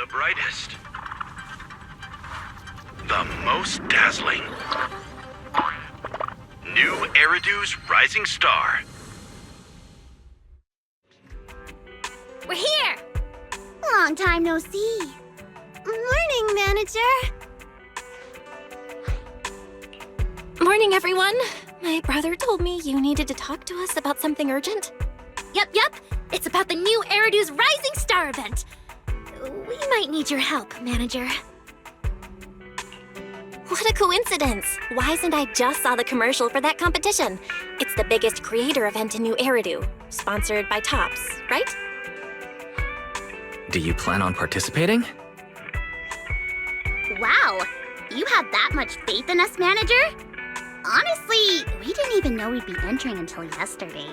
The brightest. The most dazzling. New Eridu's rising star. We're here! Long time no see. Morning, manager. Morning, everyone. My brother told me you needed to talk to us about something urgent. Yep. It's about the new Eridu's Rising Star event. We might need your help, manager. What a coincidence! Wise and I just saw the commercial for that competition. It's the biggest creator event in New Eridu, sponsored by Tops, right? Do you plan on participating? Wow, you have that much faith in us, manager? Honestly, we didn't even know we'd be entering until yesterday.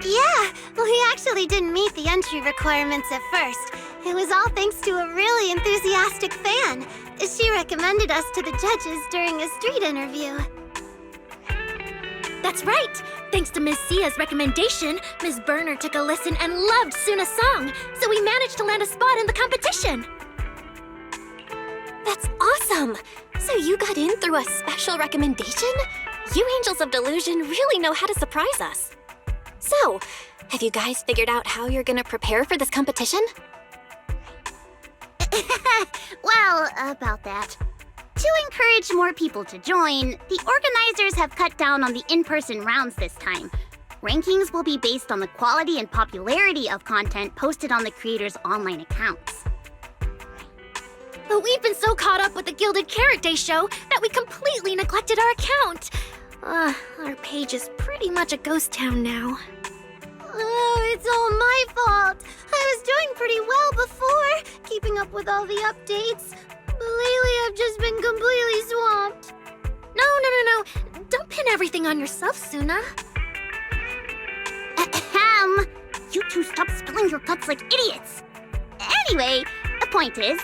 Yeah, we actually didn't meet the entry requirements at first. It was all thanks to a really enthusiastic fan. She recommended us to the judges during a street interview. That's right! Thanks to Ms. Sia's recommendation, Ms. Berner took a listen and loved Suna's song, so we managed to land a spot in the competition. That's awesome! So you got in through a special recommendation? You Angels of Delusion really know how to surprise us. So, have you guys figured out how you're gonna prepare for this competition? Well, about that. To encourage more people to join, the organizers have cut down on the in-person rounds this time. Rankings will be based on the quality and popularity of content posted on the creators' online accounts. But we've been so caught up with the Gilded Carrot Day show that we completely neglected our account. Our page is pretty much a ghost town now. Oh, it's all my fault. I was doing pretty well before, keeping up with all the updates. But lately I've just been completely swamped. No. Don't pin everything on yourself, Suna. Ahem. You two stop spilling your guts like idiots. Anyway, the point is,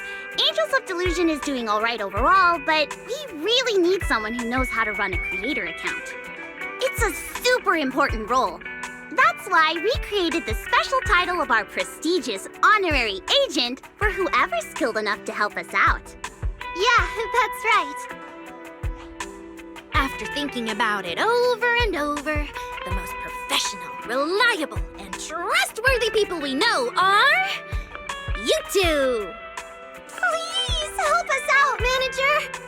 Angels of Delusion is doing alright overall, but we really need someone who knows how to run a creator account. It's a super important role. That's why we created the special title of our prestigious honorary agent for whoever's skilled enough to help us out. Yeah, that's right. After thinking about it over and over, the most professional, reliable, and trustworthy people we know are... you two! Please help us out, manager!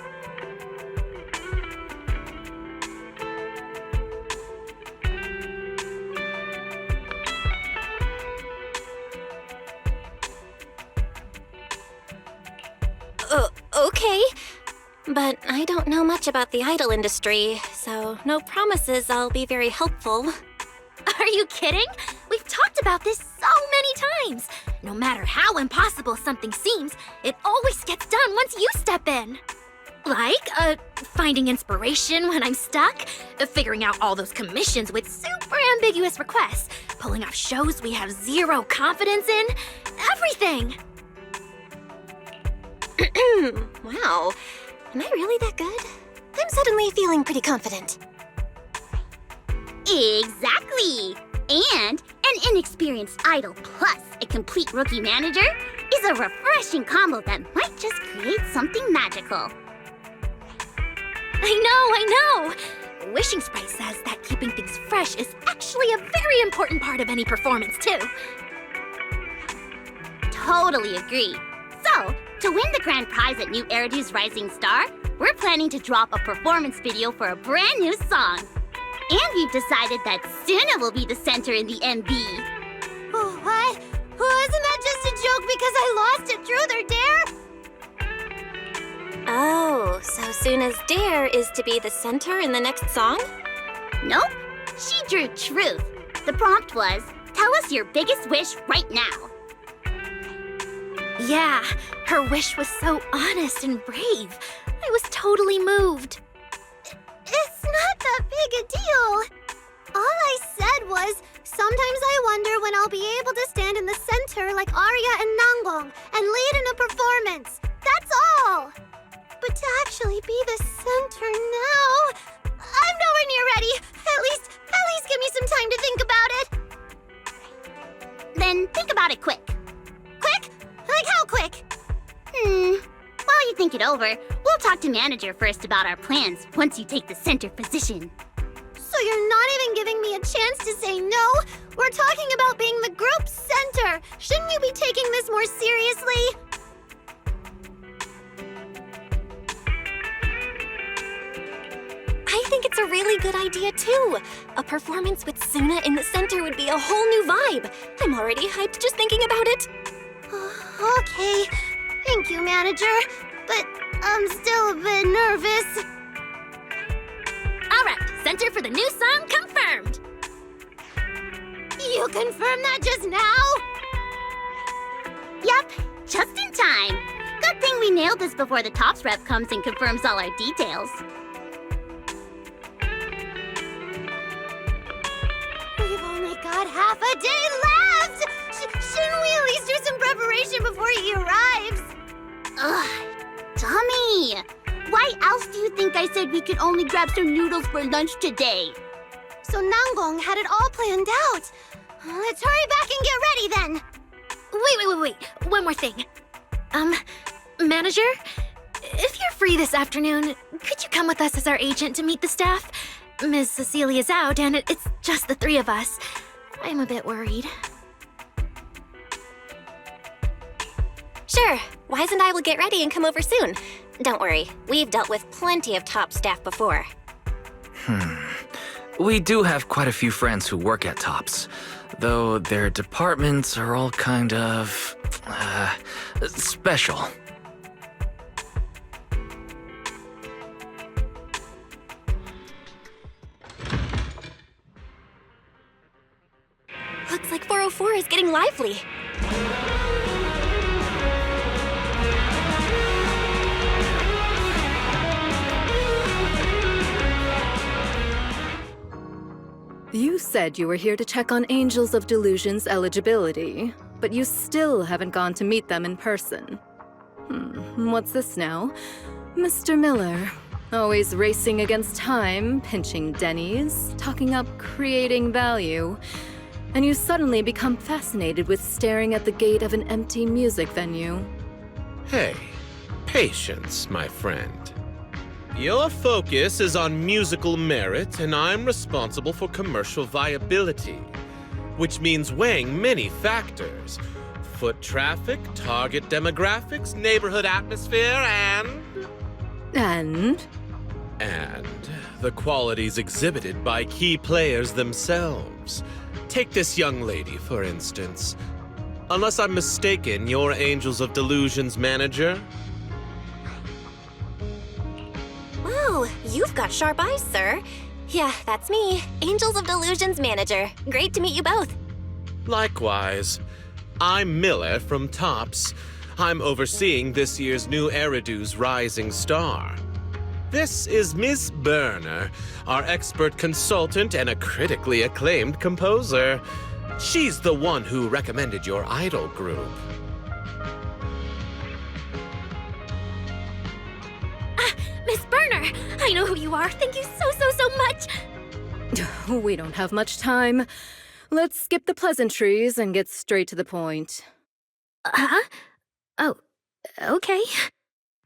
Okay. But I don't know much about the idol industry, so no promises I'll be very helpful. Are you kidding? We've talked about this so many times. No matter how impossible something seems, it always gets done once you step in. Like, finding inspiration when I'm stuck, figuring out all those commissions with super ambiguous requests, pulling off shows we have zero confidence in, everything. Wow. Am I really that good? I'm suddenly feeling pretty confident. Exactly! And an inexperienced idol plus a complete rookie manager is a refreshing combo that might just create something magical. I know! Wishing Sprite says that keeping things fresh is actually a very important part of any performance, too. Totally agree. So, to win the grand prize at New Eridu's Rising Star, we're planning to drop a performance video for a brand new song. And we've decided that Suna will be the center in the MV. Oh, what? Wasn't that just a joke because I lost at Truth or Dare? Oh, so Suna's dare is to be the center in the next song? Nope. She drew Truth. The prompt was, tell us your biggest wish right now. Yeah, her wish was so honest and brave. I was totally moved. It's not that big a deal. All I said was, sometimes I wonder when I'll be able to stand in the center like Arya and Nangbong and lead in a performance. That's all. But to actually be the center now, I'm nowhere near ready. At least give me some time to think about it. Then think about it quick. Quick? quick. While you think it over, we'll talk to manager first about our plans once you take the center position. So you're not even giving me a chance to say no? We're talking about being the group center. Shouldn't you be taking this more seriously? I think it's a really good idea, too. A performance with Suna in the center would be a whole new vibe. I'm already hyped just thinking about it. Okay. Thank you, manager. But I'm still a bit nervous. All right, center for the new song confirmed. You confirmed that just now? Yep, just in time. Good thing we nailed this before the Tops rep comes and confirms all our details. We've only got half a day left! Shouldn't we at least do some preparation before he arrives? Ugh, dummy! Why else do you think I said we could only grab some noodles for lunch today? So Nanggong had it all planned out. Let's hurry back and get ready then. Wait. One more thing. Manager? If you're free this afternoon, could you come with us as our agent to meet the staff? Miss Cecilia's out, and it's just the three of us. I'm a bit worried. Sure, Wise and I will get ready and come over soon. Don't worry, we've dealt with plenty of top staff before. We do have quite a few friends who work at Tops, though their departments are all kind of special. Looks like 404 is getting lively. You said you were here to check on Angels of Delusion's eligibility, but you still haven't gone to meet them in person. What's this now? Mr. Miller, always racing against time, pinching Denny's, talking up creating value, and you suddenly become fascinated with staring at the gate of an empty music venue. Hey, patience, my friend. Your focus is on musical merit, and I'm responsible for commercial viability, which means weighing many factors. Foot traffic, target demographics, neighborhood atmosphere, And the qualities exhibited by key players themselves. Take this young lady, for instance. Unless I'm mistaken, you're Angels of Delusion's manager? Wow, you've got sharp eyes, sir. Yeah, that's me, Angels of Delusion's manager. Great to meet you both. Likewise. I'm Miller from Tops. I'm overseeing this year's new Eridu's Rising Star. This is Miss Berner, our expert consultant and a critically acclaimed composer. She's the one who recommended your idol group. Miss Berner! I know who you are. Thank you so much! we don't have much time. Let's skip the pleasantries and get straight to the point. Huh? Oh, okay.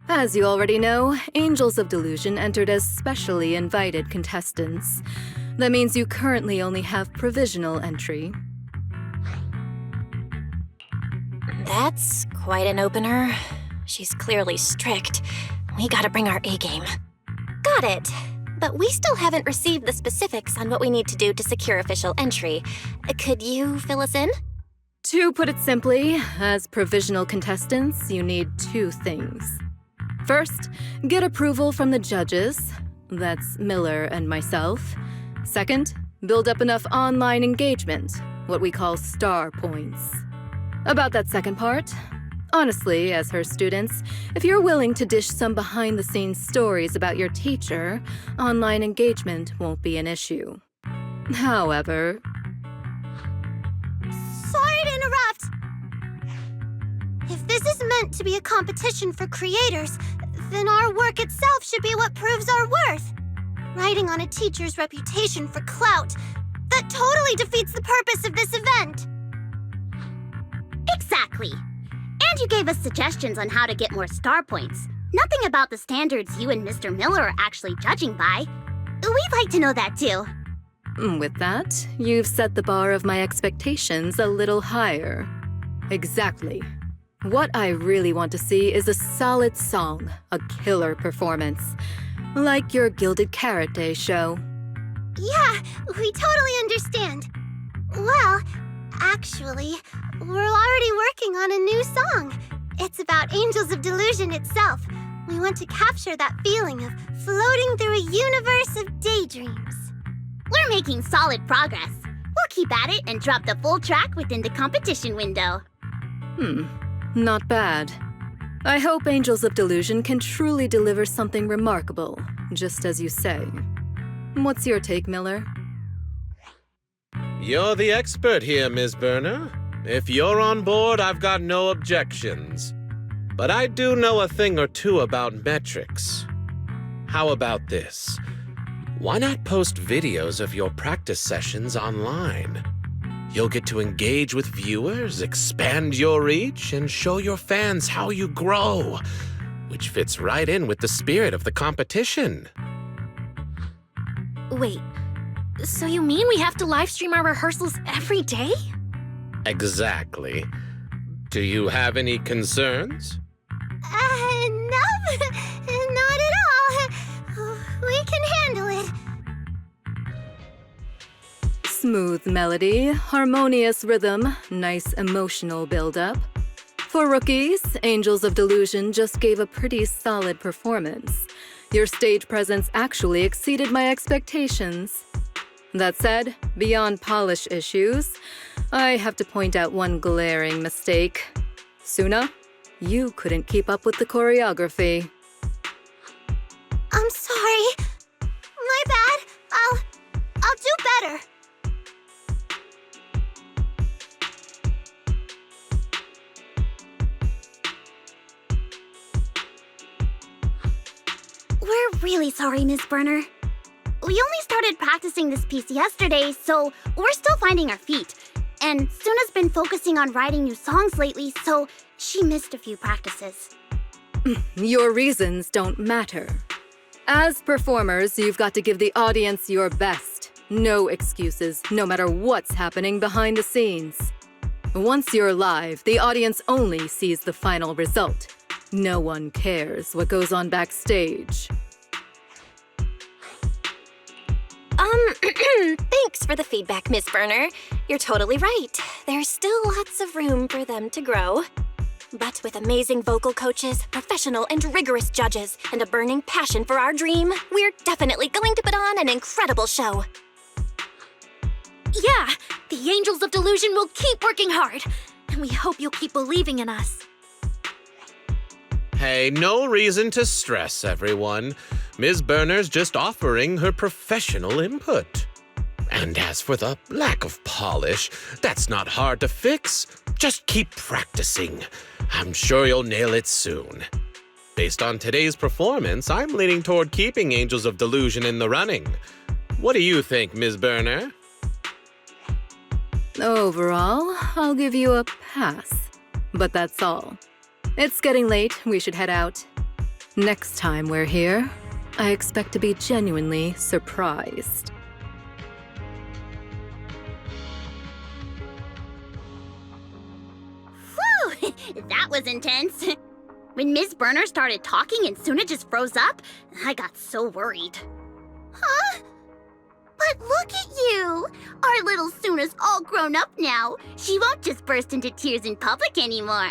As you already know, Angels of Delusion entered as specially invited contestants. That means you currently only have provisional entry. That's quite an opener. She's clearly strict. We gotta bring our A-game. Got it. But we still haven't received the specifics on what we need to do to secure official entry. Could you fill us in? To put it simply, as provisional contestants, you need two things. First, get approval from the judges. That's Miller and myself. Second, build up enough online engagement, what we call star points. About that second part, honestly, as her students, if you're willing to dish some behind-the-scenes stories about your teacher, online engagement won't be an issue. However... Sorry to interrupt. If this is meant to be a competition for creators, then our work itself should be what proves our worth. Riding on a teacher's reputation for clout, that totally defeats the purpose of this event. Exactly. And you gave us suggestions on how to get more star points. Nothing about the standards you and Mr. Miller are actually judging by. We'd like to know that too. With that, you've set the bar of my expectations a little higher. Exactly. What I really want to see is a solid song, a killer performance. Like your Gilded Carrot Day show. Yeah, we totally understand. Well, actually, we're already working on a new song. It's about Angels of Delusion itself. We want to capture that feeling of floating through a universe of daydreams. We're making solid progress. We'll keep at it and drop the full track within the competition window. Not bad. I hope Angels of Delusion can truly deliver something remarkable, just as you say. What's your take, Miller? You're the expert here, Ms. Burner. If you're on board, I've got no objections. But I do know a thing or two about metrics. How about this? Why not post videos of your practice sessions online? You'll get to engage with viewers, expand your reach, and show your fans how you grow, which fits right in with the spirit of the competition. Wait, so you mean we have to live stream our rehearsals every day? Exactly. Do you have any concerns? No, not at all. We can handle it. Smooth melody, harmonious rhythm, nice emotional build-up. For rookies, Angels of Delusion just gave a pretty solid performance. Your stage presence actually exceeded my expectations. That said, beyond polish issues, I have to point out one glaring mistake. Suna, you couldn't keep up with the choreography. I'm sorry. My bad. I'll do better. We're really sorry, Miss Burner. We only started practicing this piece yesterday, so we're still finding our feet. And Suna's been focusing on writing new songs lately, so she missed a few practices. Your reasons don't matter. As performers, you've got to give the audience your best. No excuses, no matter what's happening behind the scenes. Once you're live, the audience only sees the final result. No one cares what goes on backstage. Thanks for the feedback, Miss Burner. You're totally right. There's still lots of room for them to grow. But with amazing vocal coaches, professional and rigorous judges, and a burning passion for our dream, we're definitely going to put on an incredible show. Yeah, the Angels of Delusion will keep working hard. And we hope you'll keep believing in us. Hey, no reason to stress, everyone. Ms. Burner's just offering her professional input. And as for the lack of polish, that's not hard to fix. Just keep practicing. I'm sure you'll nail it soon. Based on today's performance, I'm leaning toward keeping Angels of Delusion in the running. What do you think, Ms. Burner? Overall, I'll give you a pass. But that's all. It's getting late, we should head out. Next time we're here, I expect to be genuinely surprised. Whew! That was intense. When Miss Burner started talking and Suna just froze up, I got so worried. Huh? But look at you! Our little Suna's all grown up now. She won't just burst into tears in public anymore.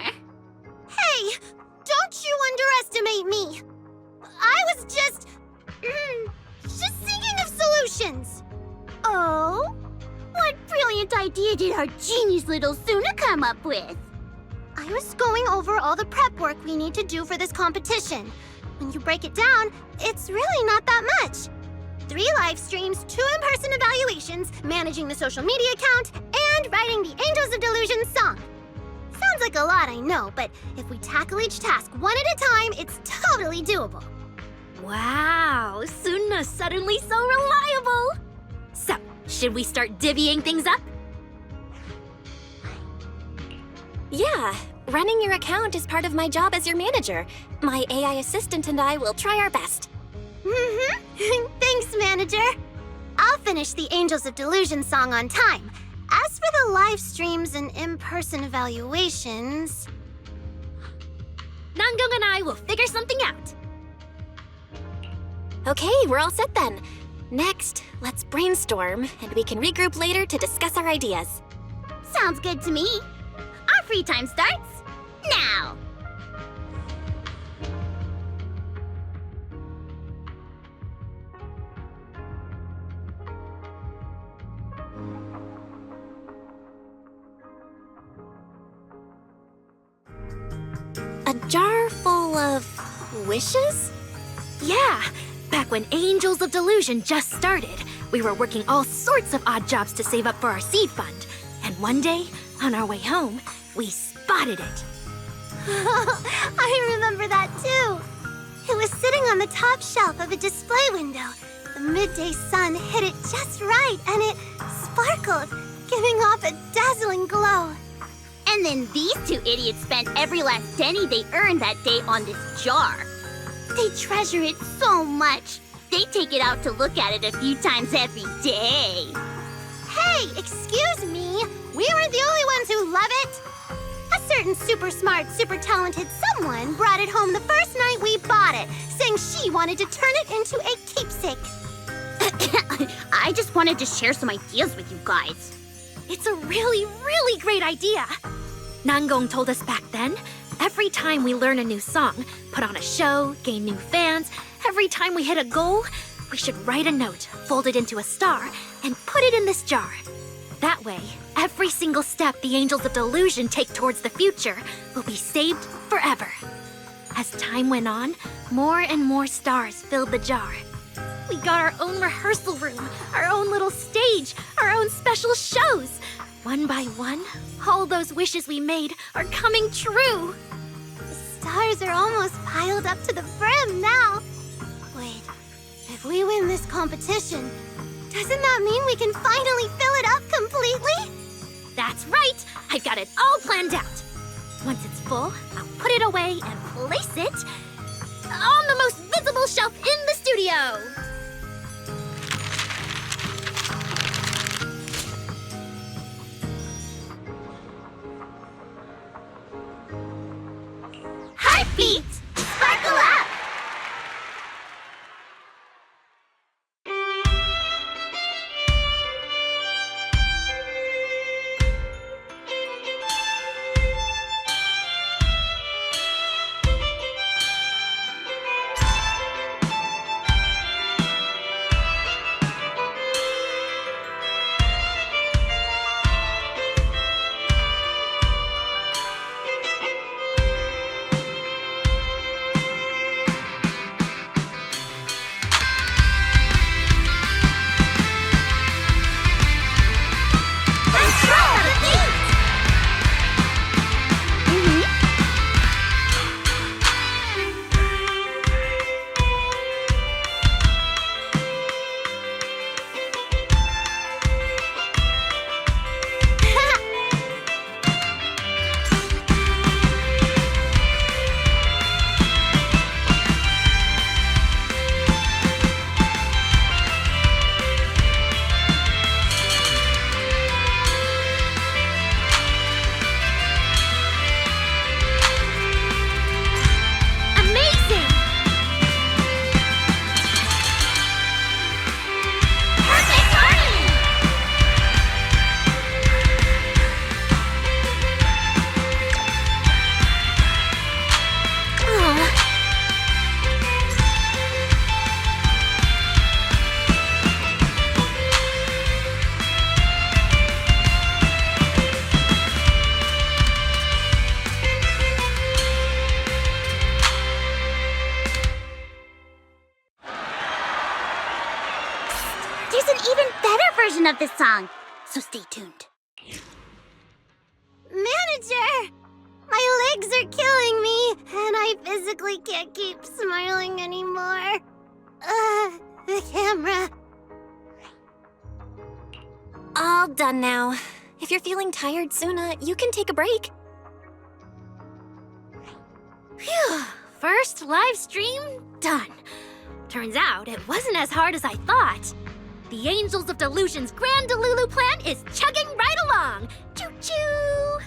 Hey, don't you underestimate me. I was just thinking of solutions. Oh? What brilliant idea did our genius little Suna come up with? I was going over all the prep work we need to do for this competition. When you break it down, it's really not that much. 3 live streams, 2 in-person evaluations, managing the social media account, and writing the Angels of Delusion song. Sounds like a lot, I know, but if we tackle each task one at a time, it's totally doable. Wow, Suna's suddenly so reliable. So, should we start divvying things up? Yeah, Running your account is part of my job as your manager. My AI assistant and I will try our best. Mm-hmm. Thanks, manager. I'll finish the Angels of Delusion song on time. As for the live streams and in-person evaluations... Nanggong and I will figure something out. Okay, we're all set then. Next, let's brainstorm, and we can regroup later to discuss our ideas. Sounds good to me. Our free time starts now. A jar full of wishes? Yeah, back when Angels of Delusion just started, we were working all sorts of odd jobs to save up for our seed fund. And one day, on our way home, we spotted it. I remember that too. It was sitting on the top shelf of a display window. The midday sun hit it just right, and it sparkled, giving off a dazzling glow. And then these two idiots spent every last penny they earned that day on this jar. They treasure it so much. They take it out to look at it a few times every day. Hey, excuse me. We weren't the only ones who love it. A certain super smart, super talented someone brought it home the first night we bought it, saying she wanted to turn it into a keepsake. I just wanted to share some ideas with you guys. It's a really, really great idea. Nanggong told us back then, every time we learn a new song, put on a show, gain new fans, every time we hit a goal, we should write a note, fold it into a star, and put it in this jar. That way, every single step the Angels of Delusion take towards the future will be saved forever. As time went on, more and more stars filled the jar. We got our own rehearsal room, our own little stage, our own special shows. One by one, all those wishes we made are coming true. The stars are almost piled up to the brim now. Wait, if we win this competition, doesn't that mean we can finally fill it up completely? That's right! I've got it all planned out. Once it's full, I'll put it away and place it on the most visible shelf in the studio. Heartbeat! Sparkle up! There's an even better version of this song, so stay tuned. Manager! My legs are killing me, and I physically can't keep smiling anymore. The camera. All done now. If you're feeling tired, Suna, you can take a break. Phew, first live stream done. Turns out it wasn't as hard as I thought. The Angels of Delusion's Grand Delulu plan is chugging right along. Choo-choo!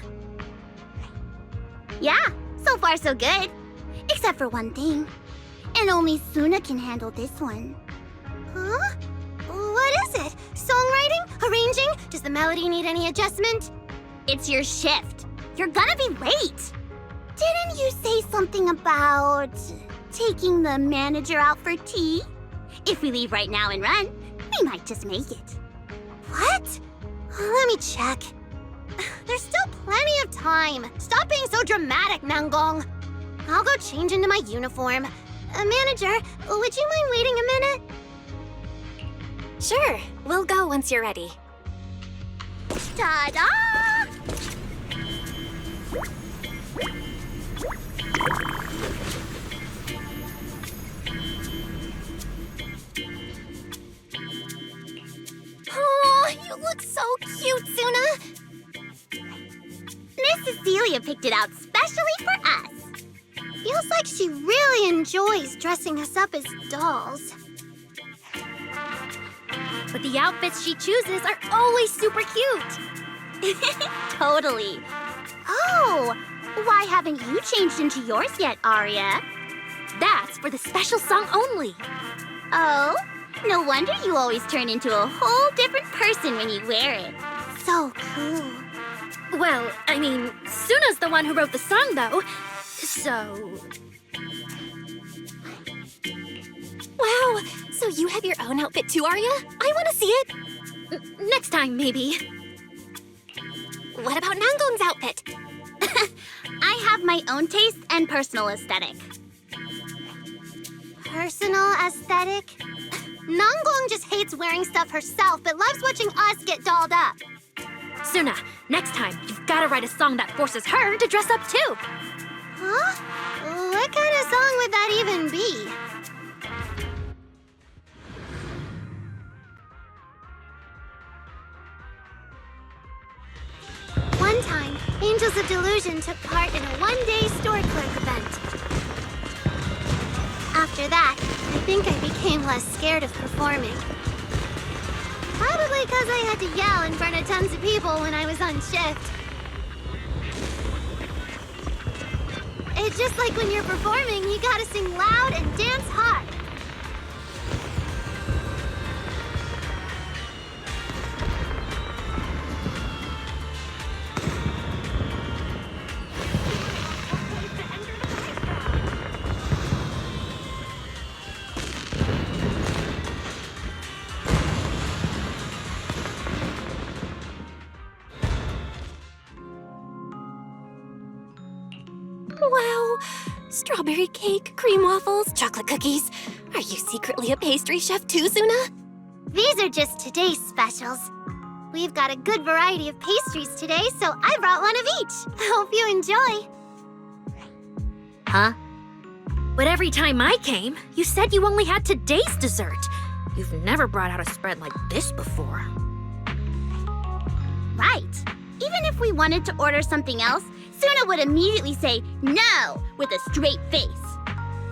Yeah, so far so good. Except for one thing. And only Suna can handle this one. Huh? What is it? Songwriting? Arranging? Does the melody need any adjustment? It's your shift. You're gonna be late. Didn't you say something about taking the manager out for tea? If we leave right now and run, we might just make it. What? Let me check. There's still plenty of time. Stop being so dramatic, Nangong. I'll go change into my uniform. Manager, would you mind waiting a minute? Sure, we'll go once you're ready. Ta-da! Oh, you look so cute, Suna. Miss Cecilia picked it out specially for us. Feels like she really enjoys dressing us up as dolls. But the outfits she chooses are always super cute. Totally. Oh, why haven't you changed into yours yet, Arya? That's for the special song only. Oh, no wonder you always turn into a whole different person when you wear it. So cool. Well, I mean, Suna's the one who wrote the song, though. So... Wow, so you have your own outfit too, Arya? I want to see it. Next time, maybe. What about Nangong's outfit? I have my own taste and personal aesthetic. Personal aesthetic? Nangong just hates wearing stuff herself, but loves watching us get dolled up. Suna, next time, you've got to write a song that forces her to dress up too. Huh? What kind of song would that even be? One time, Angels of Delusion took part in a one-day store clerk event. After that, I think I became less scared of performing. Probably because I had to yell in front of tons of people when I was on shift. It's just like when you're performing, you gotta sing loud and dance hard. Wow, strawberry cake, cream waffles, chocolate cookies. Are you secretly a pastry chef too, Suna? These are just today's specials. We've got a good variety of pastries today, so I brought one of each. Hope you enjoy. Huh? But every time I came, you said you only had today's dessert. You've never brought out a spread like this before. Right. Even if we wanted to order something else, Suna would immediately say no with a straight face.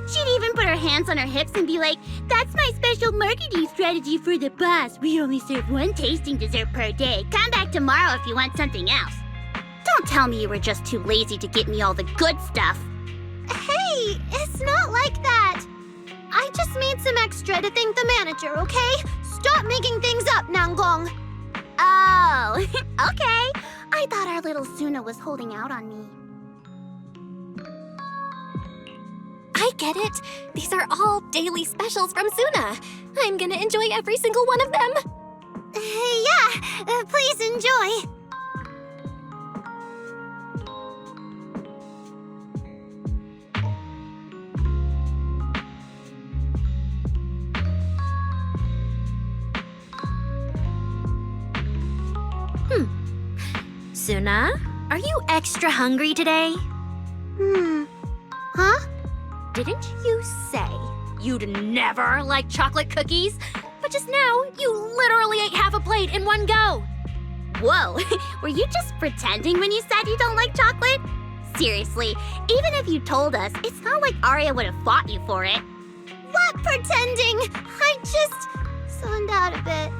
She'd even put her hands on her hips and be like, "That's my special marketing strategy for the boss. We only serve one tasting dessert per day. Come back tomorrow if you want something else." Don't tell me you were just too lazy to get me all the good stuff. Hey, it's not like that. I just made some extra to thank the manager, okay? Stop making things up, Nangong. Oh, okay. I thought our little Suna was holding out on me. I get it. These are all daily specials from Suna. I'm gonna enjoy every single one of them. Yeah, please enjoy. Suna, are you extra hungry today? Huh? Didn't you say you'd never like chocolate cookies? But just now, you literally ate half a plate in one go. Whoa, were you just pretending when you said you don't like chocolate? Seriously, even if you told us, it's not like Arya would have fought you for it. What pretending? I just zoned out a bit.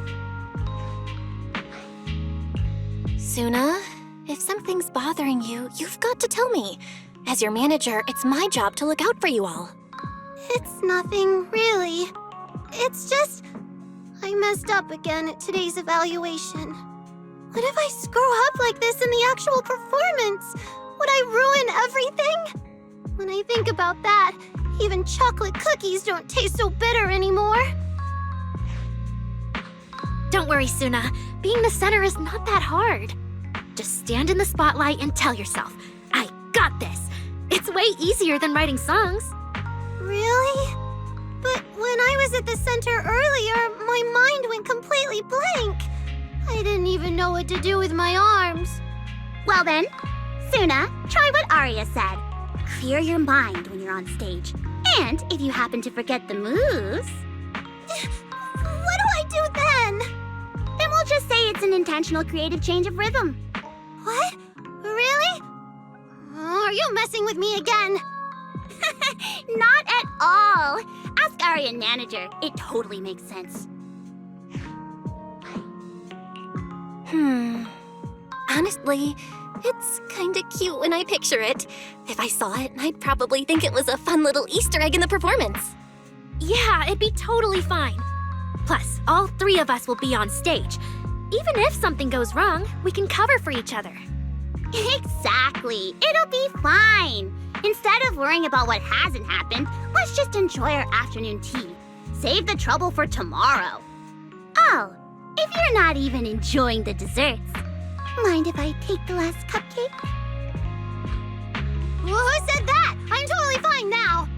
Suna, if something's bothering you, you've got to tell me. As your manager, it's my job to look out for you all. It's nothing, really. It's just... I messed up again at today's evaluation. What if I screw up like this in the actual performance? Would I ruin everything? When I think about that, even chocolate cookies don't taste so bitter anymore. Don't worry, Suna. Being the center is not that hard. Just stand in the spotlight and tell yourself, I got this. It's way easier than writing songs. Really? But when I was at the center earlier, my mind went completely blank. I didn't even know what to do with my arms. Well then, Suna, try what Arya said. Clear your mind when you're on stage. And if you happen to forget the moves, What do I do then? then we'll just say it's an intentional creative change of rhythm. What? Really? Are you messing with me again? Not at all. Ask Arya and Manager. It totally makes sense. Honestly, it's kinda cute when I picture it. If I saw it, I'd probably think it was a fun little Easter egg in the performance. Yeah, it'd be totally fine. Plus, all three of us will be on stage. Even if something goes wrong, we can cover for each other. Exactly. It'll be fine. Instead of worrying about what hasn't happened, let's just enjoy our afternoon tea. Save the trouble for tomorrow. Oh, if you're not even enjoying the desserts, mind if I take the last cupcake? Who said that? I'm totally fine now.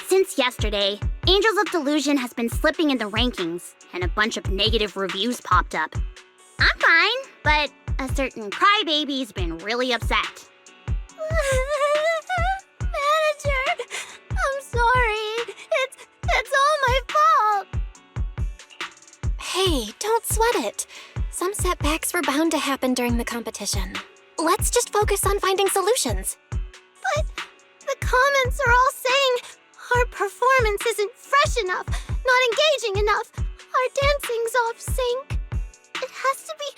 Since yesterday, Angels of Delusion has been slipping in the rankings, and a bunch of negative reviews popped up. I'm fine, but a certain crybaby's been really upset. Manager, I'm sorry. It's all my fault. Hey, don't sweat it. Some setbacks were bound to happen during the competition. Let's just focus on finding solutions. But the comments are all saying our performance isn't fresh enough, not engaging enough. Our dancing's off sync. It has to be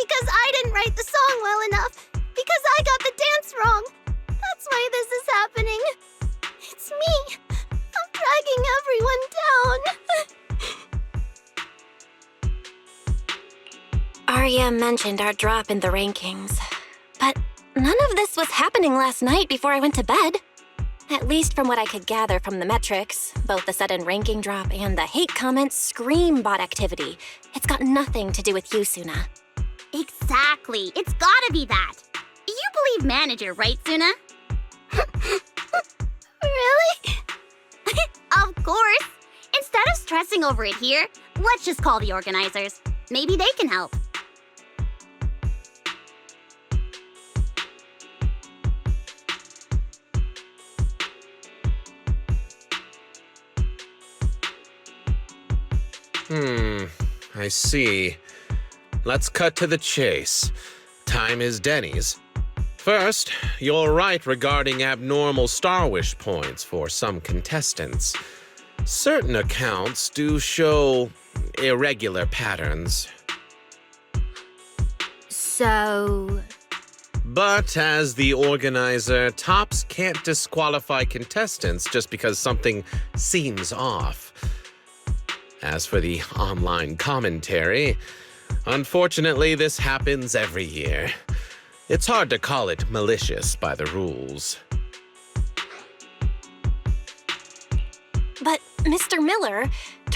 because I didn't write the song well enough. Because I got the dance wrong. That's why this is happening. It's me. I'm dragging everyone down. Arya mentioned our drop in the rankings. But none of this was happening last night before I went to bed. At least from what I could gather from the metrics, both the sudden ranking drop and the hate comments scream bot activity. It's got nothing to do with you, Suna. Exactly. It's gotta be that. You believe Manager, right, Suna? Really? Of course. Instead of stressing over it here, let's just call the organizers. Maybe they can help. I see. Let's cut to the chase. Time is Denny's. First, you're right regarding abnormal Star Wish points for some contestants. Certain accounts do show irregular patterns. So... But as the organizer, Tops can't disqualify contestants just because something seems off. As for the online commentary, unfortunately, this happens every year. It's hard to call it malicious by the rules. But, Mr. Miller,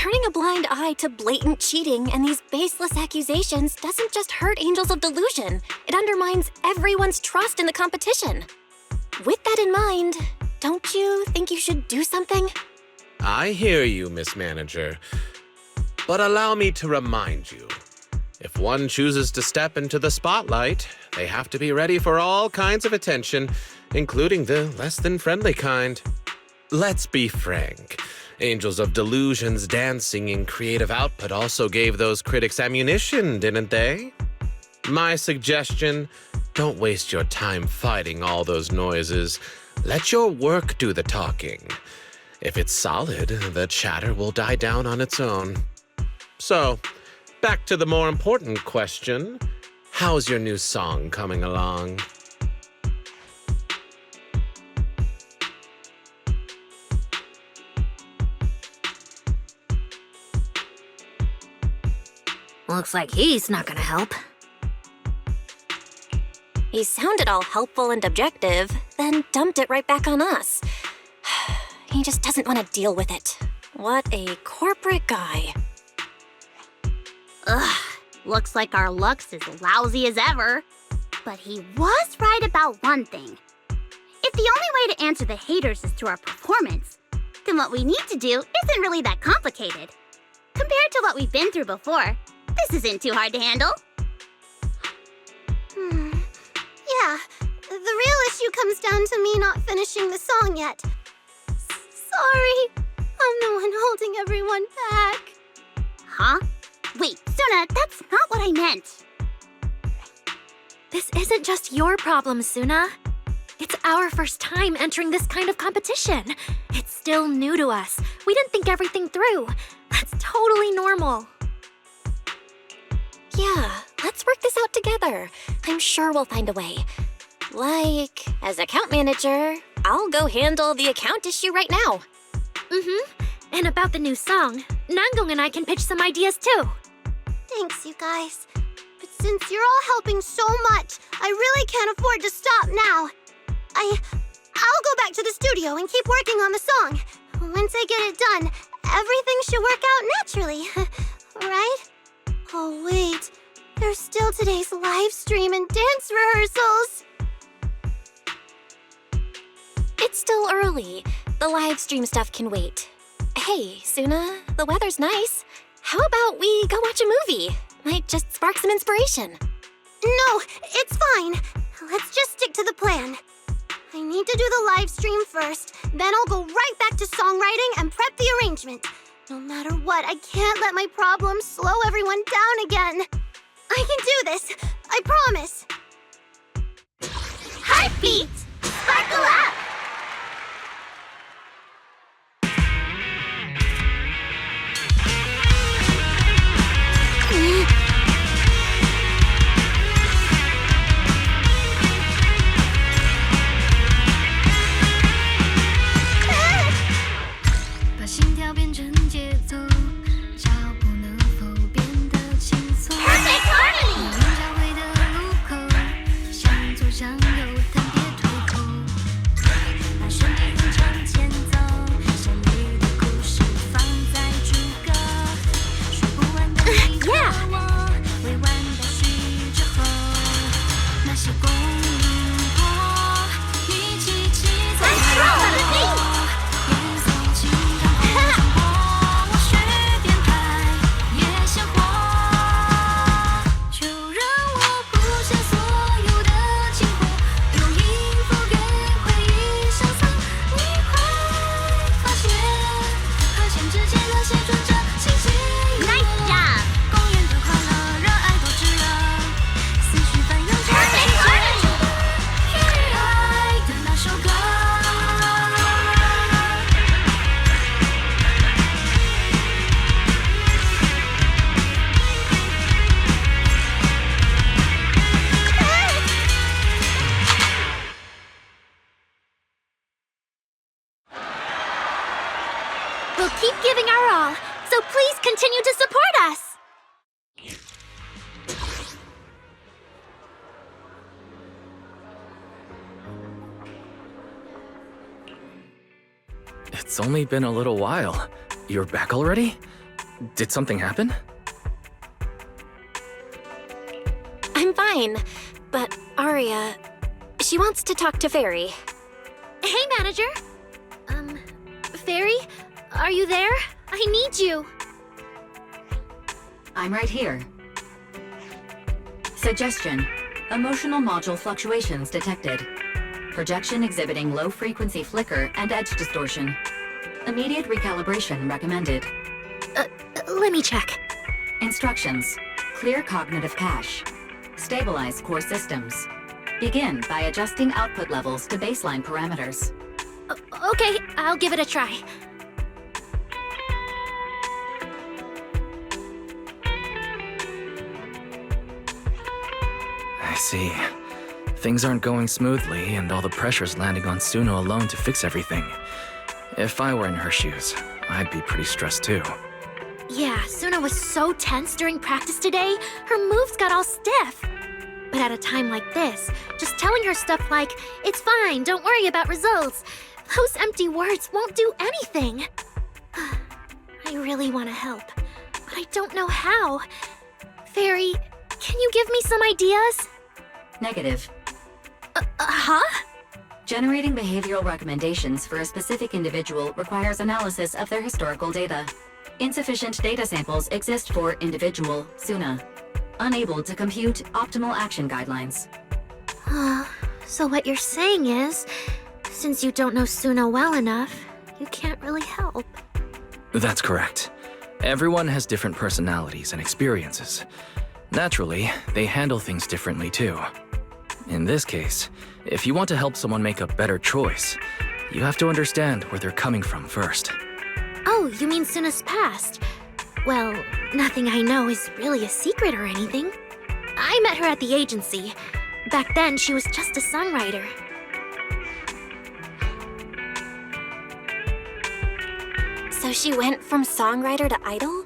turning a blind eye to blatant cheating and these baseless accusations doesn't just hurt Angels of Delusion, it undermines everyone's trust in the competition. With that in mind, don't you think you should do something? I hear you, Miss Manager. But allow me to remind you, if one chooses to step into the spotlight, they have to be ready for all kinds of attention, including the less than friendly kind. Let's be frank. Angels of Delusion's dancing and creative output also gave those critics ammunition, didn't they? My suggestion, don't waste your time fighting all those noises. Let your work do the talking. If it's solid, the chatter will die down on its own. So, back to the more important question. How's your new song coming along? Looks like he's not gonna help. He sounded all helpful and objective, then dumped it right back on us. He just doesn't want to deal with it. What a corporate guy. Ugh, looks like our luck's as lousy as ever. But he was right about one thing. If the only way to answer the haters is through our performance, then what we need to do isn't really that complicated. Compared to what we've been through before, this isn't too hard to handle. Yeah, the real issue comes down to me not finishing the song yet. Sorry, I'm the one holding everyone back. Huh? Wait, Suna, that's not what I meant. This isn't just your problem, Suna. It's our first time entering this kind of competition. It's still new to us. We didn't think everything through. That's totally normal. Yeah, let's work this out together. I'm sure we'll find a way. Like, as account manager, I'll go handle the account issue right now. And about the new song, Nangong and I can pitch some ideas too. Thanks, you guys. But since you're all helping so much, I really can't afford to stop now. I'll go back to the studio and keep working on the song. Once I get it done, everything should work out naturally, right? Oh, wait. There's still today's live stream and dance rehearsals. It's still early. The live stream stuff can wait. Hey, Suna, the weather's nice. How about we go watch a movie? Might just spark some inspiration. No, it's fine. Let's just stick to the plan. I need to do the live stream first, then I'll go right back to songwriting and prep the arrangement. No matter what, I can't let my problems slow everyone down again. I can do this, I promise. Heartbeat! Sparkle up! Perfect harmony! We'll keep giving our all, so please continue to support us! It's only been a little while. You're back already? Did something happen? I'm fine, but Aria, she wants to talk to Fairy. Hey, Manager. Fairy? Are you there? I need you. I'm right here. Suggestion. Emotional module fluctuations detected. Projection exhibiting low-frequency flicker and edge distortion. Immediate recalibration recommended. Let me check. Instructions. Clear cognitive cache. Stabilize core systems. Begin by adjusting output levels to baseline parameters. Okay, I'll give it a try. I see. Things aren't going smoothly, and all the pressure's landing on Suna alone to fix everything. If I were in her shoes, I'd be pretty stressed too. Yeah, Suna was so tense during practice today, her moves got all stiff. But at a time like this, just telling her stuff like, "It's fine, don't worry about results," those empty words won't do anything. I really want to help, but I don't know how. Fairy, can you give me some ideas? Negative. Huh? Generating behavioral recommendations for a specific individual requires analysis of their historical data. Insufficient data samples exist for individual Suna. Unable to compute optimal action guidelines. So what you're saying is, since you don't know Suna well enough, you can't really help. That's correct. Everyone has different personalities and experiences. Naturally, they handle things differently too. In this case, if you want to help someone make a better choice, you have to understand where they're coming from first. Oh, you mean Suna's past? Well, nothing I know is really a secret or anything. I met her at the agency. Back then, she was just a songwriter. So she went from songwriter to idol?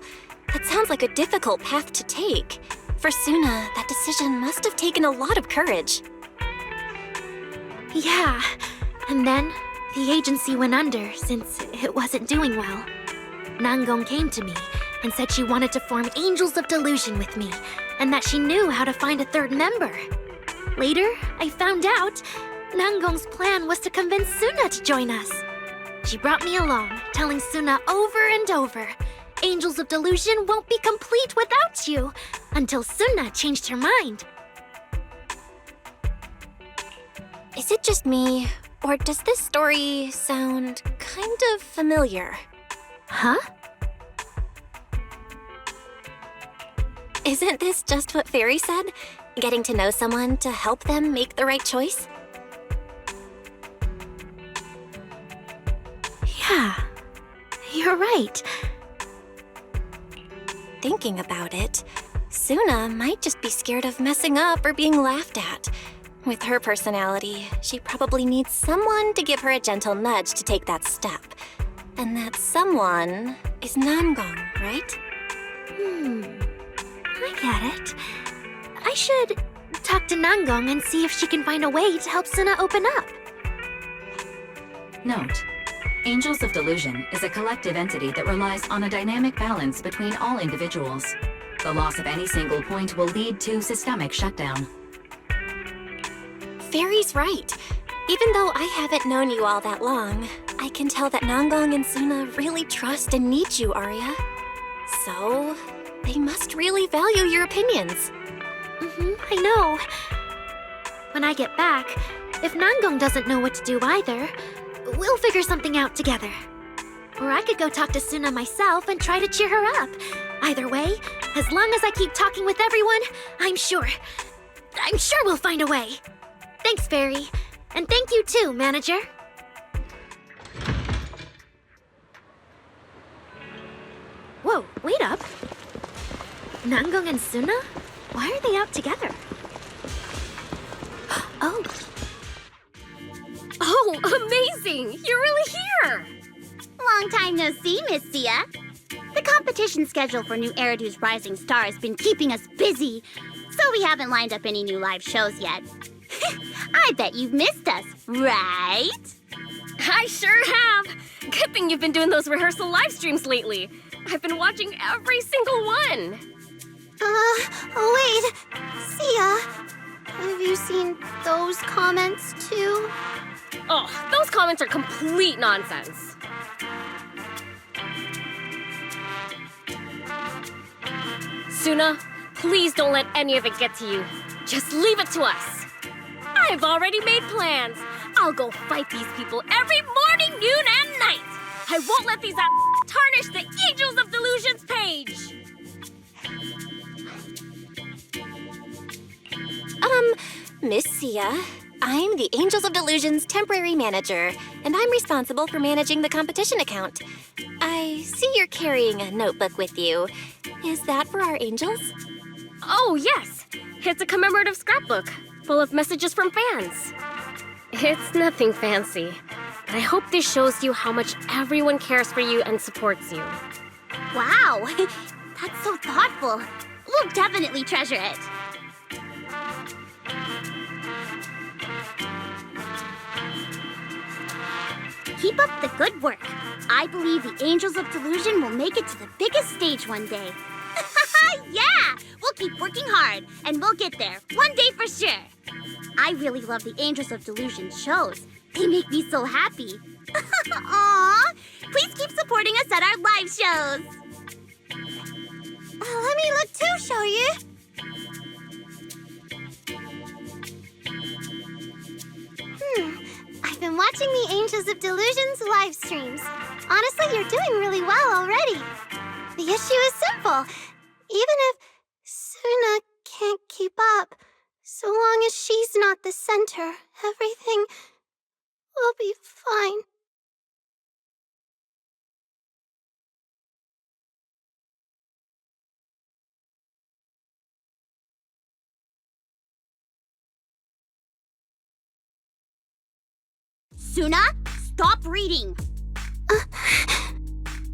That sounds like a difficult path to take. For Suna, that decision must have taken a lot of courage. Yeah, and then the agency went under since it wasn't doing well. Nangong came to me and said she wanted to form Angels of Delusion with me, and that she knew how to find a third member. Later, I found out Nangong's plan was to convince Suna to join us. She brought me along, telling Suna over and over, Angels of Delusion won't be complete without you, until Suna changed her mind. Is it just me, or does this story sound kind of familiar? Huh? Isn't this just what Fairy said? Getting to know someone to help them make the right choice? Yeah, you're right. Thinking about it, Suna might just be scared of messing up or being laughed at. With her personality, she probably needs someone to give her a gentle nudge to take that step. And that someone is Nangong, right? I get it. I should talk to Nangong and see if she can find a way to help Suna open up. Note. Angels of Delusion is a collective entity that relies on a dynamic balance between all individuals. The loss of any single point will lead to systemic shutdown. Fairy's right. Even though I haven't known you all that long, I can tell that Nangong and Suna really trust and need you, Aria. So, they must really value your opinions. I know. When I get back, if Nangong doesn't know what to do either, we'll figure something out together. Or I could go talk to Suna myself and try to cheer her up. Either way, as long as I keep talking with everyone, I'm sure we'll find a way. Thanks, Fairy. And thank you too, Manager. Whoa, wait up. Nangong and Suna? Why are they out together? Oh. Oh, amazing! You're really here! Long time no see, Miss Sia. The competition schedule for New Eridu's Rising Star has been keeping us busy, so we haven't lined up any new live shows yet. I bet you've missed us, right? I sure have! Good thing you've been doing those rehearsal live streams lately. I've been watching every single one. Wait. Sia, have you seen those comments too? Oh, those comments are complete nonsense. Suna, please don't let any of it get to you. Just leave it to us. I've already made plans. I'll go fight these people every morning, noon, and night. I won't let these tarnish the Angels of Delusion's page. Miss Sia, I'm the Angels of Delusion's temporary manager, and I'm responsible for managing the competition account. I see you're carrying a notebook with you. Is that for our angels? Oh, yes. It's a commemorative scrapbook full of messages from fans. It's nothing fancy, but I hope this shows you how much everyone cares for you and supports you. Wow, that's so thoughtful. We'll definitely treasure it. Keep up the good work. I believe the Angels of Delusion will make it to the biggest stage one day. Yeah! We'll keep working hard, and we'll get there, one day for sure. I really love the Angels of Delusion shows. They make me so happy. Aww! Please keep supporting us at our live shows. Let me look too, Shoryu. I've been watching the Angels of Delusion's live streams. Honestly, you're doing really well already. The issue is simple. Even if Suna can't keep up, so long as she's not the center, everything will be fine. Suna, stop reading.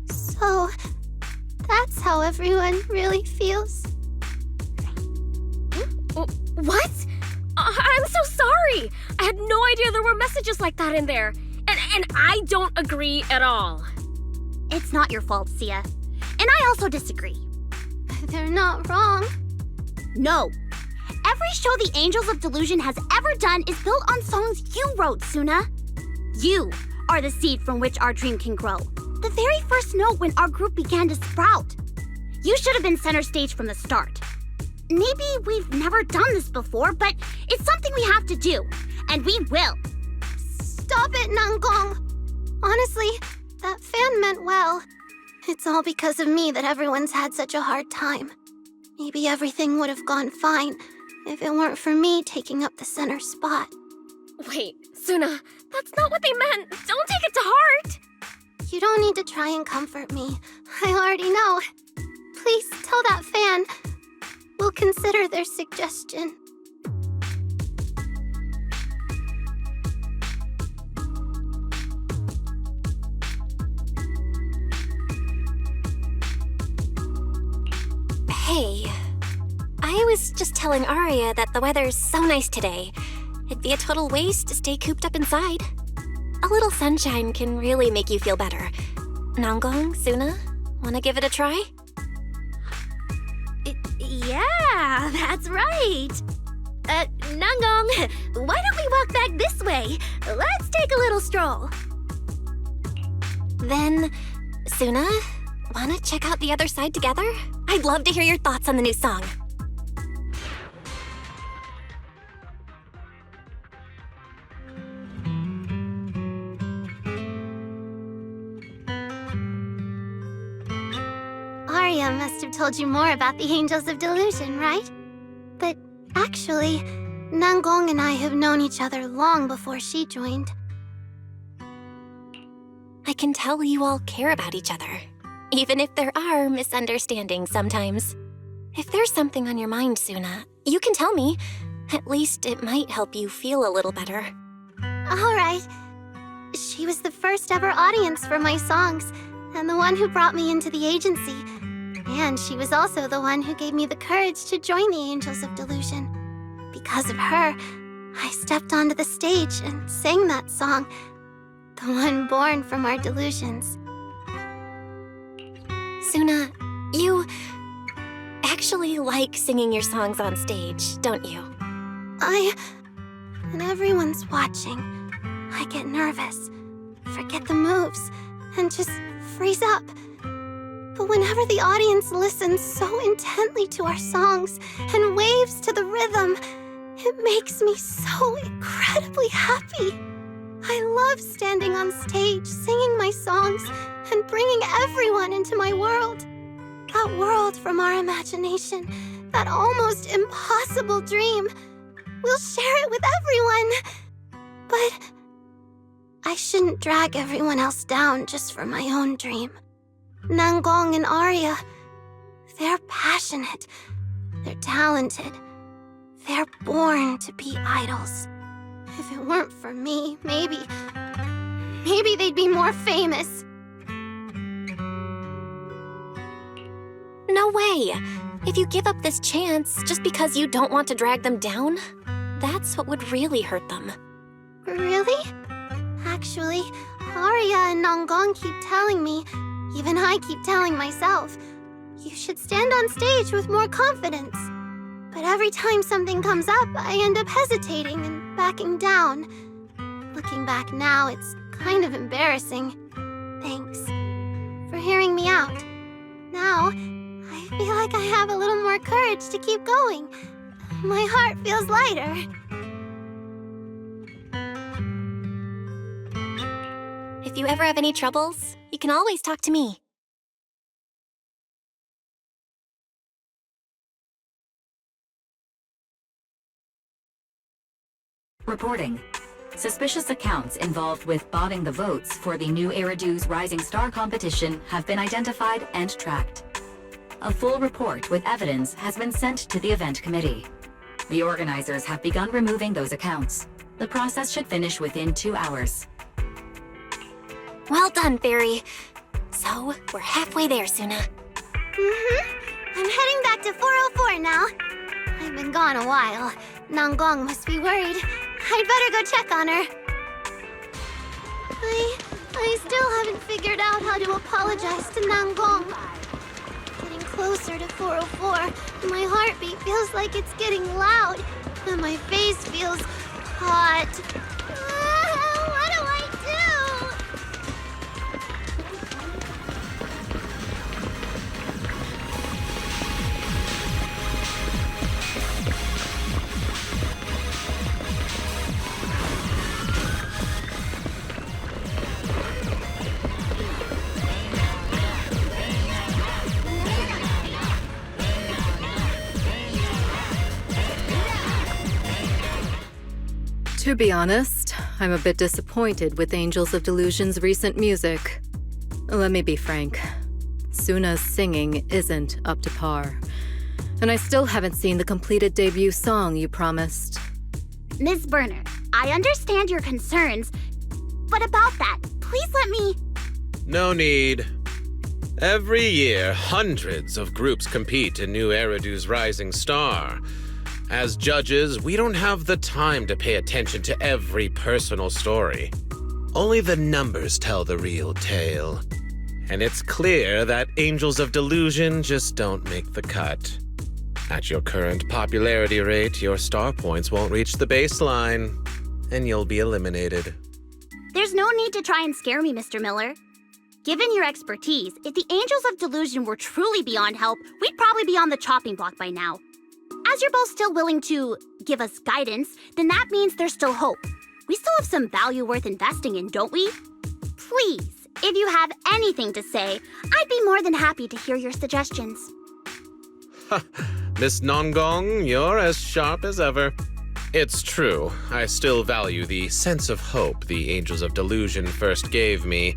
So, that's how everyone really feels. What? I'm so sorry. I had no idea there were messages like that in there. And I don't agree at all. It's not your fault, Sia. And I also disagree. They're not wrong. No. Every show the Angels of Delusion has ever done is built on songs you wrote, Suna. You are the seed from which our dream can grow. The very first note when our group began to sprout. You should have been center stage from the start. Maybe we've never done this before, but it's something we have to do. And we will. Stop it, Nanggong. Honestly, that fan meant well. It's all because of me that everyone's had such a hard time. Maybe everything would have gone fine if it weren't for me taking up the center spot. Wait, Suna, that's not what they meant. Don't take it to heart. You don't need to try and comfort me. I already know. Please tell that fan. We'll consider their suggestion. Hey, I was just telling Arya that the weather's so nice today. It'd be a total waste to stay cooped up inside. A little sunshine can really make you feel better. Nanggong, Suna, wanna give it a try? Yeah, that's right. Nanggong, why don't we walk back this way? Let's take a little stroll. Then, Suna, wanna check out the other side together? I'd love to hear your thoughts on the new song. Arya must have told you more about the Angels of Delusion, right? But actually, Nanggong and I have known each other long before she joined. I can tell you all care about each other, even if there are misunderstandings sometimes. If there's something on your mind, Suna, you can tell me. At least it might help you feel a little better. All right. She was the first ever audience for my songs, and the one who brought me into the agency. And she was also the one who gave me the courage to join the Angels of Delusion. Because of her, I stepped onto the stage and sang that song, the one born from our delusions. Suna, you actually like singing your songs on stage, don't you? When everyone's watching, I get nervous, forget the moves, and just freeze up. But whenever the audience listens so intently to our songs and waves to the rhythm, it makes me so incredibly happy. I love standing on stage, singing my songs, and bringing everyone into my world. That world from our imagination, that almost impossible dream. We'll share it with everyone. But I shouldn't drag everyone else down just for my own dream. Nangong and Arya, they're passionate, they're talented, they're born to be idols. If it weren't for me, maybe they'd be more famous. No way! If you give up this chance just because you don't want to drag them down, that's what would really hurt them. Really? Actually, Arya and Nangong keep telling me, even I keep telling myself, you should stand on stage with more confidence. But every time something comes up, I end up hesitating and backing down. Looking back now, it's kind of embarrassing. Thanks for hearing me out. Now, I feel like I have a little more courage to keep going. My heart feels lighter. If you ever have any troubles, you can always talk to me. Reporting. Suspicious accounts involved with botting the votes for the new Eridu's Rising Star competition have been identified and tracked. A full report with evidence has been sent to the event committee. The organizers have begun removing those accounts. The process should finish within 2 hours. Well done, Fairy. So, we're halfway there, Suna. I'm heading back to 404 now. I've been gone a while. Nangong must be worried. I'd better go check on her. I still haven't figured out how to apologize to Nangong. Getting closer to 404, my heartbeat feels like it's getting loud, and my face feels hot. What do I do? To be honest, I'm a bit disappointed with Angels of Delusion's recent music. Let me be frank. Suna's singing isn't up to par. And I still haven't seen the completed debut song you promised. Ms. Berner, I understand your concerns, but about that, please let me... No need. Every year, hundreds of groups compete in New Eridu's Rising Star. As judges, we don't have the time to pay attention to every personal story. Only the numbers tell the real tale. And it's clear that Angels of Delusion just don't make the cut. At your current popularity rate, your star points won't reach the baseline, and you'll be eliminated. There's no need to try and scare me, Mr. Miller. Given your expertise, if the Angels of Delusion were truly beyond help, we'd probably be on the chopping block by now. As you're both still willing to give us guidance, then that means there's still hope. We still have some value worth investing in, don't we? Please, if you have anything to say, I'd be more than happy to hear your suggestions. Miss Nangong, you're as sharp as ever. It's true, I still value the sense of hope the Angels of Delusion first gave me.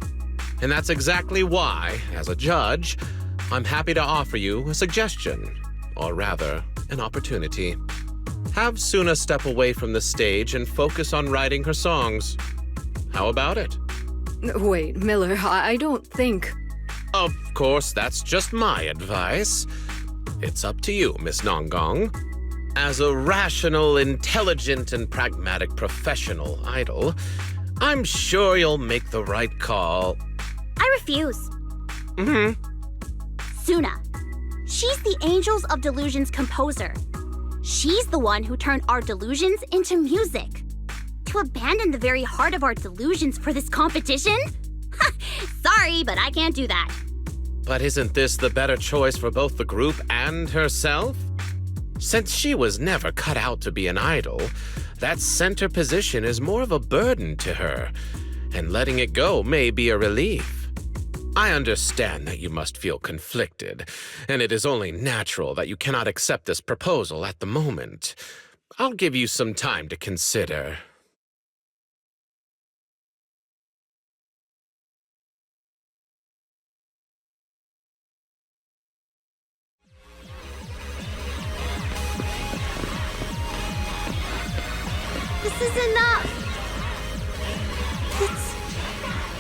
And that's exactly why, as a judge, I'm happy to offer you a suggestion. Or rather, an opportunity. Have Suna step away from the stage and focus on writing her songs. How about it? Wait, Miller, I don't think... Of course, that's just my advice. It's up to you, Miss Nangong. As a rational, intelligent, and pragmatic professional idol, I'm sure you'll make the right call. I refuse. Suna. She's the Angels of Delusion's composer. She's the one who turned our delusions into music. To abandon the very heart of our delusions for this competition? Sorry, but I can't do that. But isn't this the better choice for both the group and herself? Since she was never cut out to be an idol, that center position is more of a burden to her, and letting it go may be a relief. I understand that you must feel conflicted, and it is only natural that you cannot accept this proposal at the moment. I'll give you some time to consider. This is enough.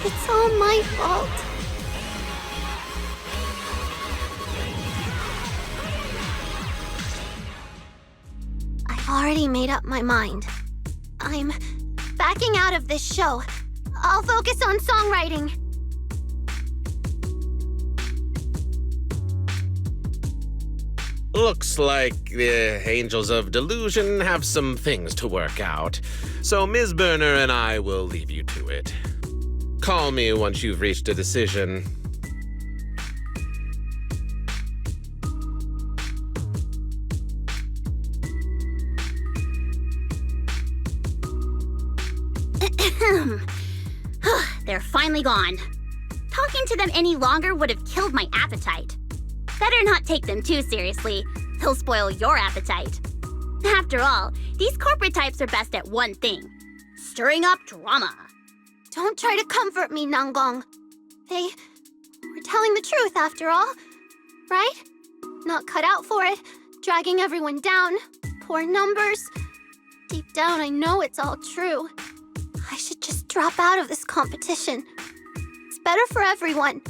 It's all my fault. I've already made up my mind. I'm backing out of this show. I'll focus on songwriting. Looks like the Angels of Delusion have some things to work out, so Ms. Burner and I will leave you to it. Call me once you've reached a decision. They're finally gone. Talking to them any longer would have killed my appetite. Better not take them too seriously. They'll spoil your appetite. After all, these corporate types are best at one thing: stirring up drama. Don't try to comfort me, Nanggong. They were telling the truth after all, right? Not cut out for it, dragging everyone down, poor numbers. Deep down, I know it's all true. I should just drop out of this competition. It's better for everyone.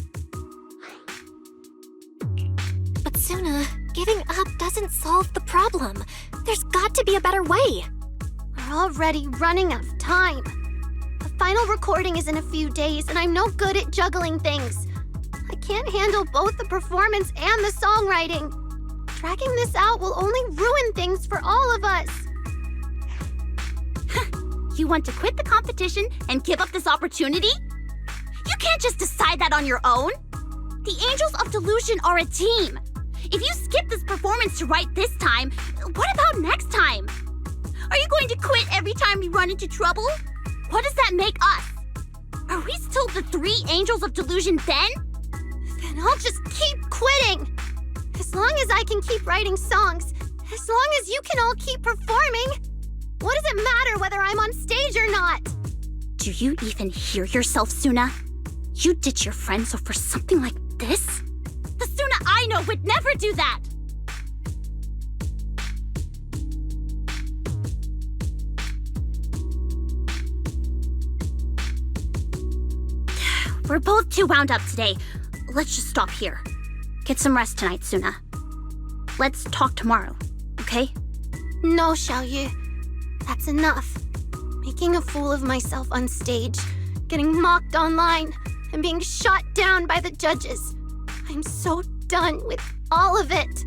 But Suna, giving up doesn't solve the problem. There's got to be a better way. We're already running out of time. The final recording is in a few days, and I'm no good at juggling things. I can't handle both the performance and the songwriting. Dragging this out will only ruin things for all of us. You want to quit the competition and give up this opportunity? You can't just decide that on your own. The Angels of Delusion are a team. If you skip this performance to write this time, what about next time? Are you going to quit every time we run into trouble? What does that make us? Are we still the 3 Angels of Delusion then? Then I'll just keep quitting. As long as I can keep writing songs, as long as you can all keep performing, what does it matter whether I'm on stage or not? Do you even hear yourself, Suna? You ditch your friends over something like this? The Suna I know would never do that! We're both too wound up today. Let's just stop here. Get some rest tonight, Suna. Let's talk tomorrow, okay? No, Xiaoyu. That's enough. Making a fool of myself on stage, getting mocked online, and being shot down by the judges. I'm so done with all of it.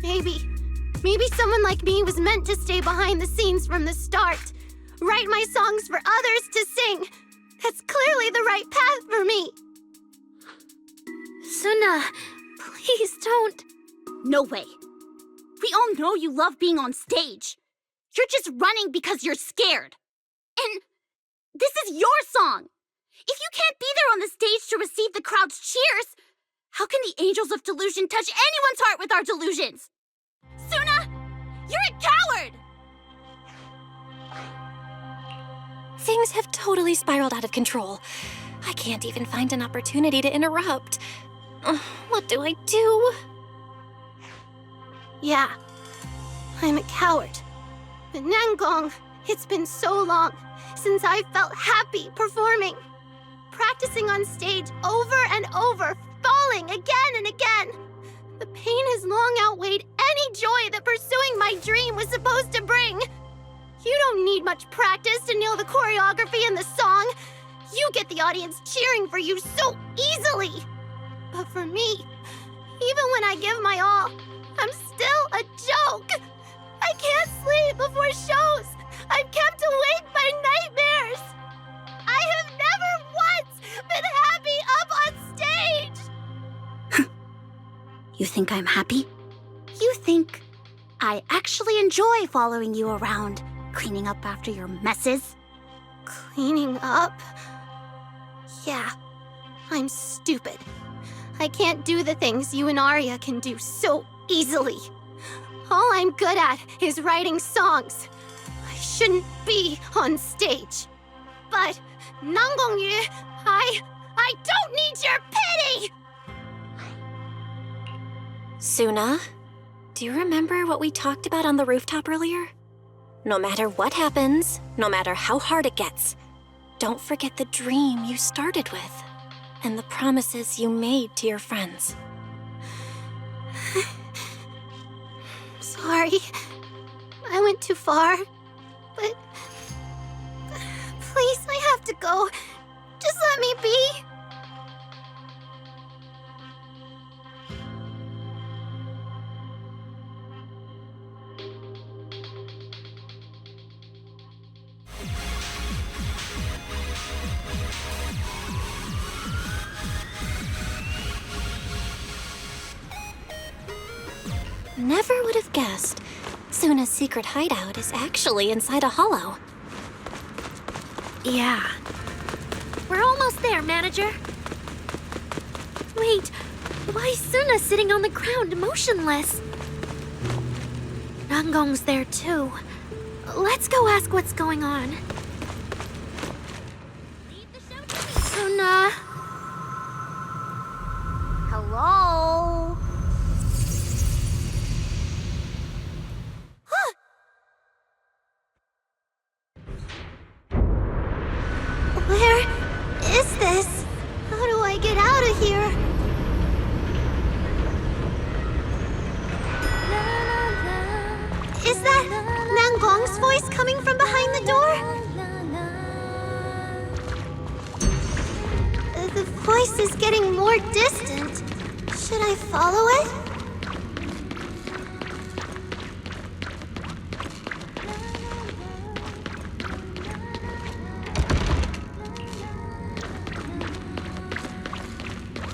Maybe someone like me was meant to stay behind the scenes from the start. Write my songs for others to sing. That's clearly the right path for me. Suna, please don't. No way. We all know you love being on stage. You're just running because you're scared. And this is your song. If you can't be there on the stage to receive the crowd's cheers, how can the Angels of Delusion touch anyone's heart with our delusions? Suna, you're a coward! Things have totally spiraled out of control. I can't even find an opportunity to interrupt. What do I do? Yeah, I'm a coward. But Nanggong, it's been so long since I felt happy performing. Practicing on stage over and over, falling again and again. The pain has long outweighed any joy that pursuing my dream was supposed to bring. You don't need much practice to nail the choreography and the song. You get the audience cheering for you so easily. But for me, Even when I give my all, I'm still a joke. I can't sleep before shows. I'm kept awake by nightmares. I have never once been happy up on stage. You think I'm happy? You think I actually enjoy following you around, cleaning up after your messes? Cleaning up? Yeah, I'm stupid. I can't do the things you and Arya can do so easily. All I'm good at is writing songs. I shouldn't be on stage. But, Nanggongyu, I don't need your pity! Suna, do you remember what we talked about on the rooftop earlier? No matter what happens, no matter how hard it gets, don't forget the dream you started with and the promises you made to your friends. Sorry. I went too far. But... please, I have to go. Just let me be. Never would have guessed Suna's secret hideout is actually inside a hollow. Yeah. We're almost there, Manager. Wait, why is Suna sitting on the ground, motionless? Nanggong's there too. Let's go ask what's going on. Suna? Hello? Where is this? How do I get out of here? Is that Nanggong's voice coming from behind the door? The voice is getting more distant. Should I follow it?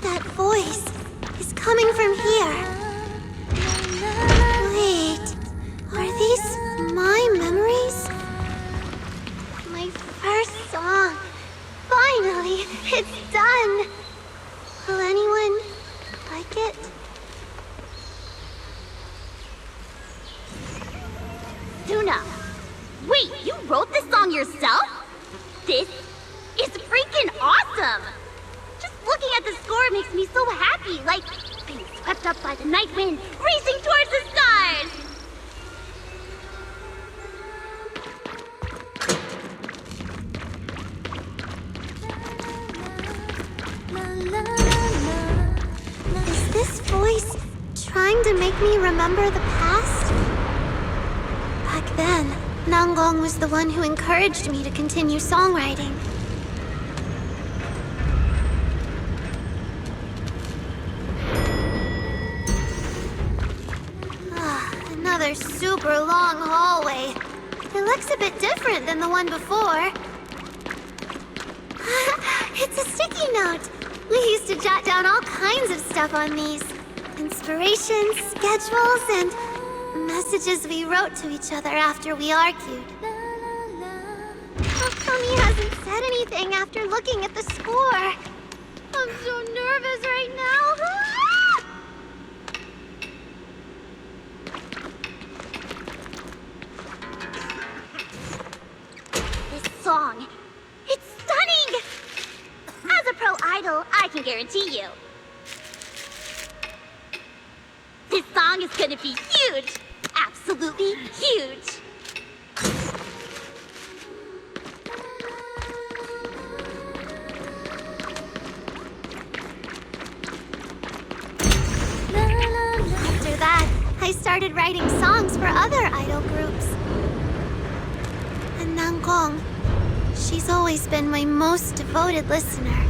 That voice is coming from here. Wait, are these my memories? My first song. Finally, it's done. Will anyone like it? Suna, wait, you wrote this song yourself? This is freaking awesome! Just looking at the score makes me so happy, like being swept up by the night wind, racing towards the stars! Is this voice trying to make me remember the past? Back then, Nanggong was the one who encouraged me to continue songwriting. Another super long hallway. It looks a bit different than the one before. It's a sticky note. We used to jot down all kinds of stuff on these. Inspirations, schedules, and messages we wrote to each other after we argued. How come he hasn't said anything after looking at the score? I'm so nervous right now. This song, it's stunning! As a pro idol, I can guarantee you. This song is gonna be huge! Absolutely huge! After that, I started writing songs for other idol groups. And Nanggong, she's always been my most devoted listener.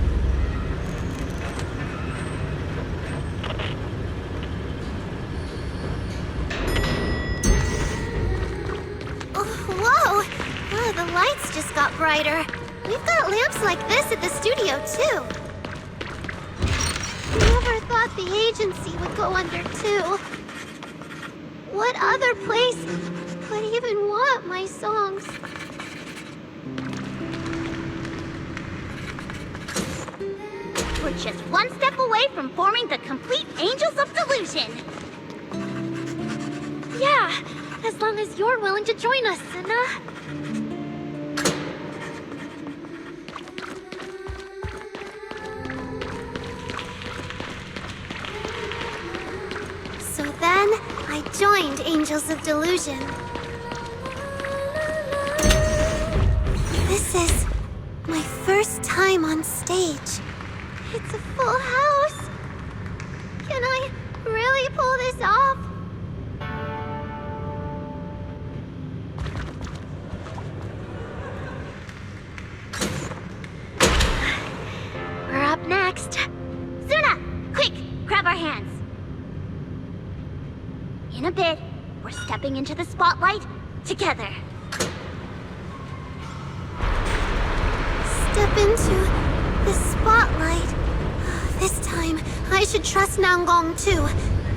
just got brighter. We've got lamps like this at the studio, too. Never thought the agency would go under, too. What other place would even want my songs? We're just one step away from forming the complete Angels of Delusion. Yeah, as long as you're willing to join us, Suna. So then, I joined Angels of Delusion. This is my first time on stage. It's a full house. Can I really pull this off? We're up next. Suna, quick, grab our hands. In a bit, we're stepping into the spotlight together. Step into the spotlight. This time, I should trust Nanggong too,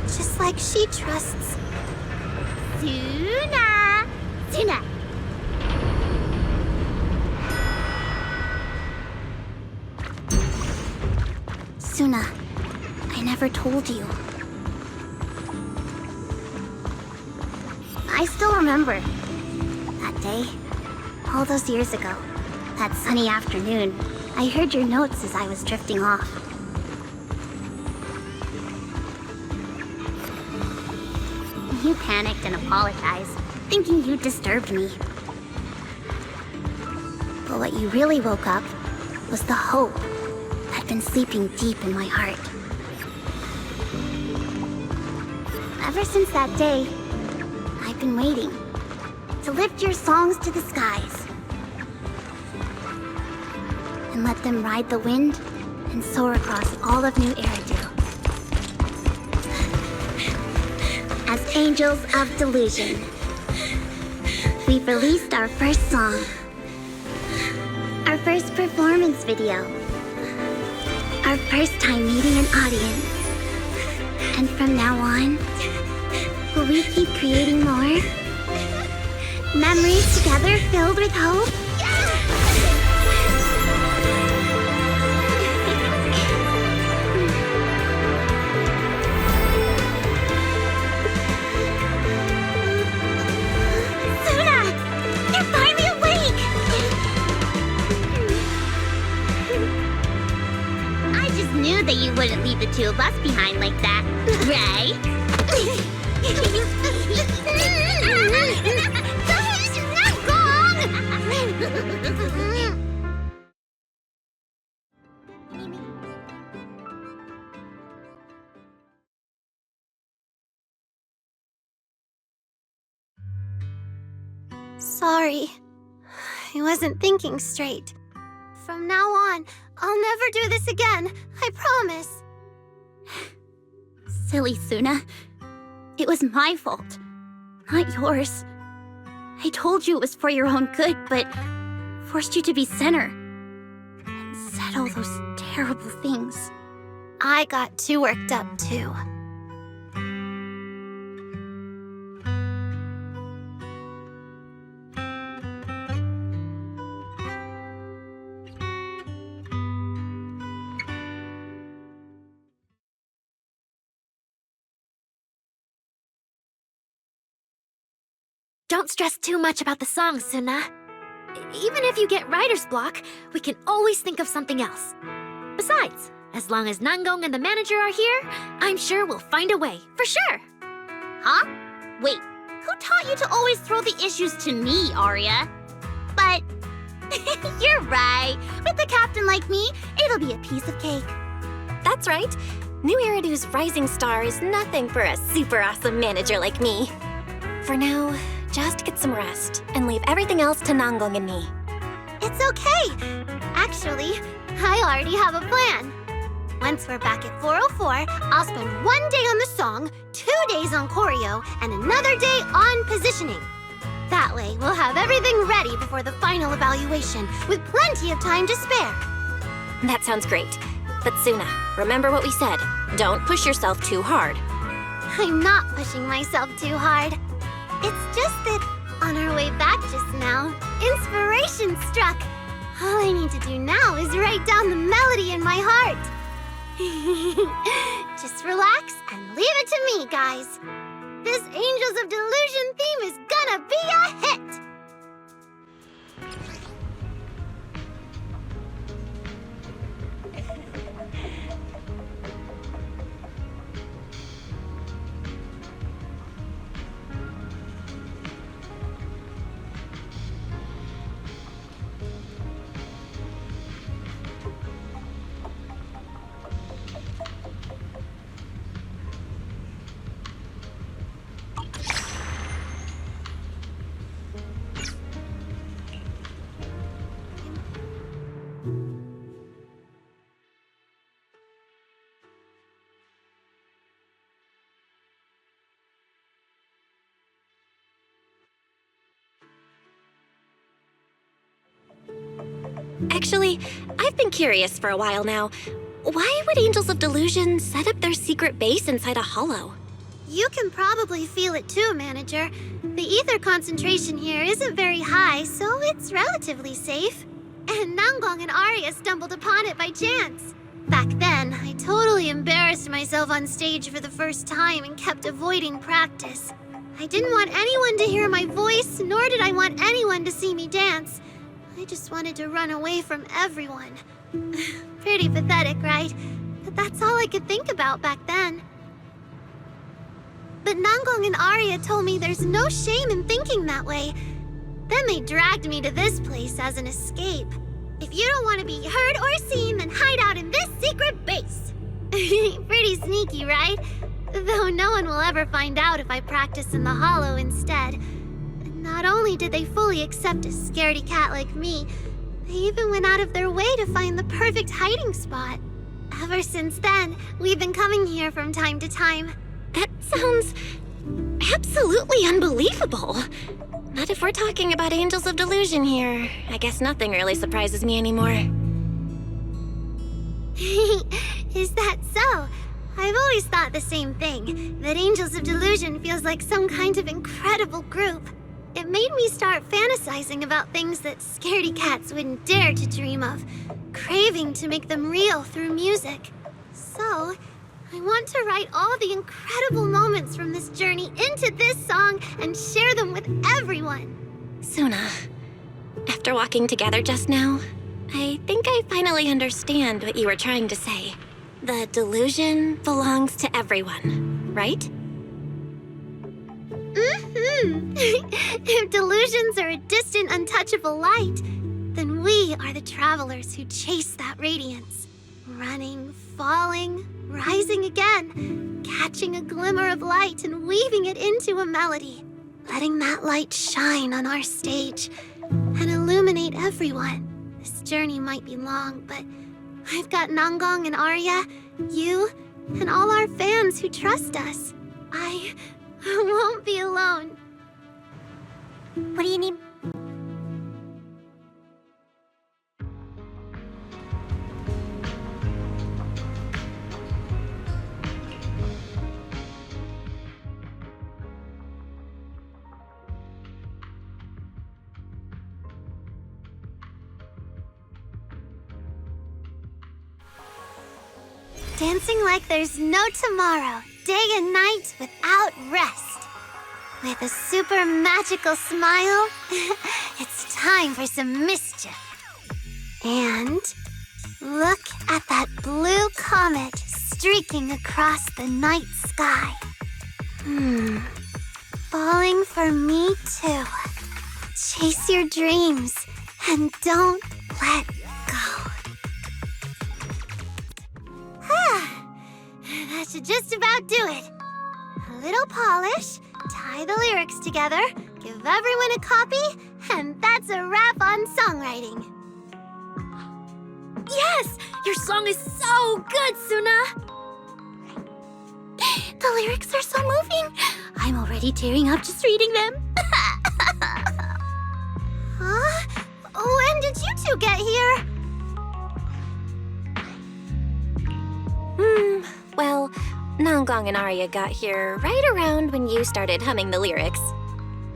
just like she trusts. Suna! Suna! Suna, I never told you. I still remember that day, all those years ago, that sunny afternoon. I heard your notes as I was drifting off. You panicked and apologized, thinking you disturbed me. But what you really woke up was the hope that had been sleeping deep in my heart. Ever since that day, I've been waiting to lift your songs to the skies and let them ride the wind and soar across all of New Eridu. As Angels of Delusion, we've released our first song, our first performance video, our first time meeting an audience. And from now on, will we keep creating more? Memories together filled with hope? That you wouldn't leave the two of us behind like that, right? Sorry. I wasn't thinking straight. From now on, I'll never do this again. I promise. Silly Suna. It was my fault, not yours. I told you it was for your own good, but forced you to be center. And said all those terrible things. I got too worked up, too. Don't stress too much about the song, Suna. Even if you get writer's block, we can always think of something else. Besides, as long as Nanggong and the manager are here, I'm sure we'll find a way, for sure. Huh? Wait, who taught you to always throw the issues to me, Arya? But you're right. With a captain like me, it'll be a piece of cake. That's right. New Eridu's rising star is nothing for a super awesome manager like me. For now, just get some rest and leave everything else to Nanggong and me. It's okay. Actually, I already have a plan. Once we're back at 404, I'll spend 1 day on the song, 2 days on choreo, and another day on positioning. That way, we'll have everything ready before the final evaluation, with plenty of time to spare. That sounds great. But Suna, remember what we said. Don't push yourself too hard. I'm not pushing myself too hard. It's just that on our way back just now, inspiration struck. All I need to do now is write down the melody in my heart. Just relax and leave it to me, guys. This Angels of Delusion theme is gonna be a hit! Actually, I've been curious for a while now. Why would Angels of Delusion set up their secret base inside a hollow? You can probably feel it too, Manager. The ether concentration here isn't very high, so it's relatively safe. And Nanggong and Arya stumbled upon it by chance. Back then, I totally embarrassed myself on stage for the first time and kept avoiding practice. I didn't want anyone to hear my voice, nor did I want anyone to see me dance. I just wanted to run away from everyone. Pretty pathetic, right? But that's all I could think about back then. But Nanggong and Arya told me there's no shame in thinking that way. Then they dragged me to this place as an escape. If you don't want to be heard or seen, then hide out in this secret base. Pretty sneaky, right? Though no one will ever find out if I practice in the hollow instead. Not only did they fully accept a scaredy cat like me, they even went out of their way to find the perfect hiding spot. Ever since then, we've been coming here from time to time. That sounds absolutely unbelievable. Not if we're talking about Angels of Delusion here. I guess nothing really surprises me anymore. Is that so? I've always thought the same thing, that Angels of Delusion feels like some kind of incredible group. It made me start fantasizing about things that scaredy cats wouldn't dare to dream of, craving to make them real through music. So, I want to write all the incredible moments from this journey into this song and share them with everyone. Suna, after walking together just now, I think I finally understand what you were trying to say. The delusion belongs to everyone, right? If delusions are a distant, untouchable light, then we are the travelers who chase that radiance. Running, falling, rising again, catching a glimmer of light and weaving it into a melody. Letting that light shine on our stage and illuminate everyone. This journey might be long, but I've got Nanggong and Arya, you, and all our fans who trust us. I won't be alone. What do you need? Dancing like there's no tomorrow, day and night without rest. With a super magical smile, it's time for some mischief. And look at that blue comet streaking across the night sky. Falling for me too. Chase your dreams and don't let go. That should just about do it. A little polish, tie the lyrics together, give everyone a copy, and that's a wrap on songwriting. Yes! Your song is so good, Suna! The lyrics are so moving. I'm already tearing up just reading them. you get here? Well, Nanggong and Arya got here right around when you started humming the lyrics.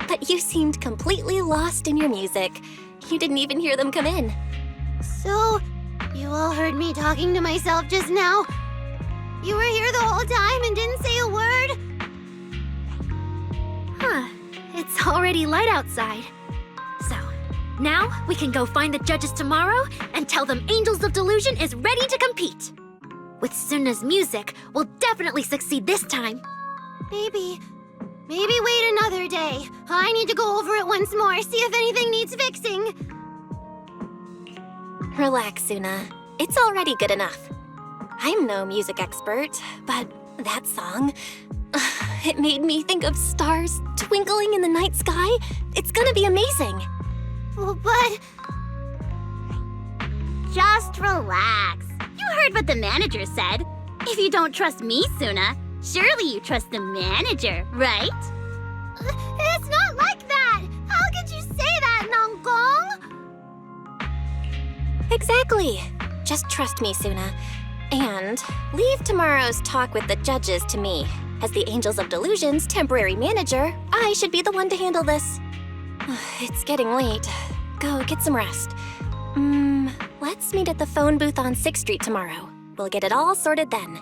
But you seemed completely lost in your music. You didn't even hear them come in. So, you all heard me talking to myself just now? You were here the whole time and didn't say a word? Huh. It's already light outside. So, now we can go find the judges tomorrow and tell them Angels of Delusion is ready to compete. With Suna's music, we'll definitely succeed this time. Maybe wait another day. I need to go over it once more, see if anything needs fixing. Relax, Suna. It's already good enough. I'm no music expert, but that song, it made me think of stars twinkling in the night sky. It's gonna be amazing. Well, but... Just relax. You heard what the manager said. If you don't trust me, Suna, surely you trust the manager, right? It's not like that! How could you say that, Nanggong? Exactly. Just trust me, Suna. And leave tomorrow's talk with the judges to me. As the Angels of Delusion's temporary manager, I should be the one to handle this. It's getting late. Go get some rest. Let's meet at the phone booth on 6th Street tomorrow. We'll get it all sorted then.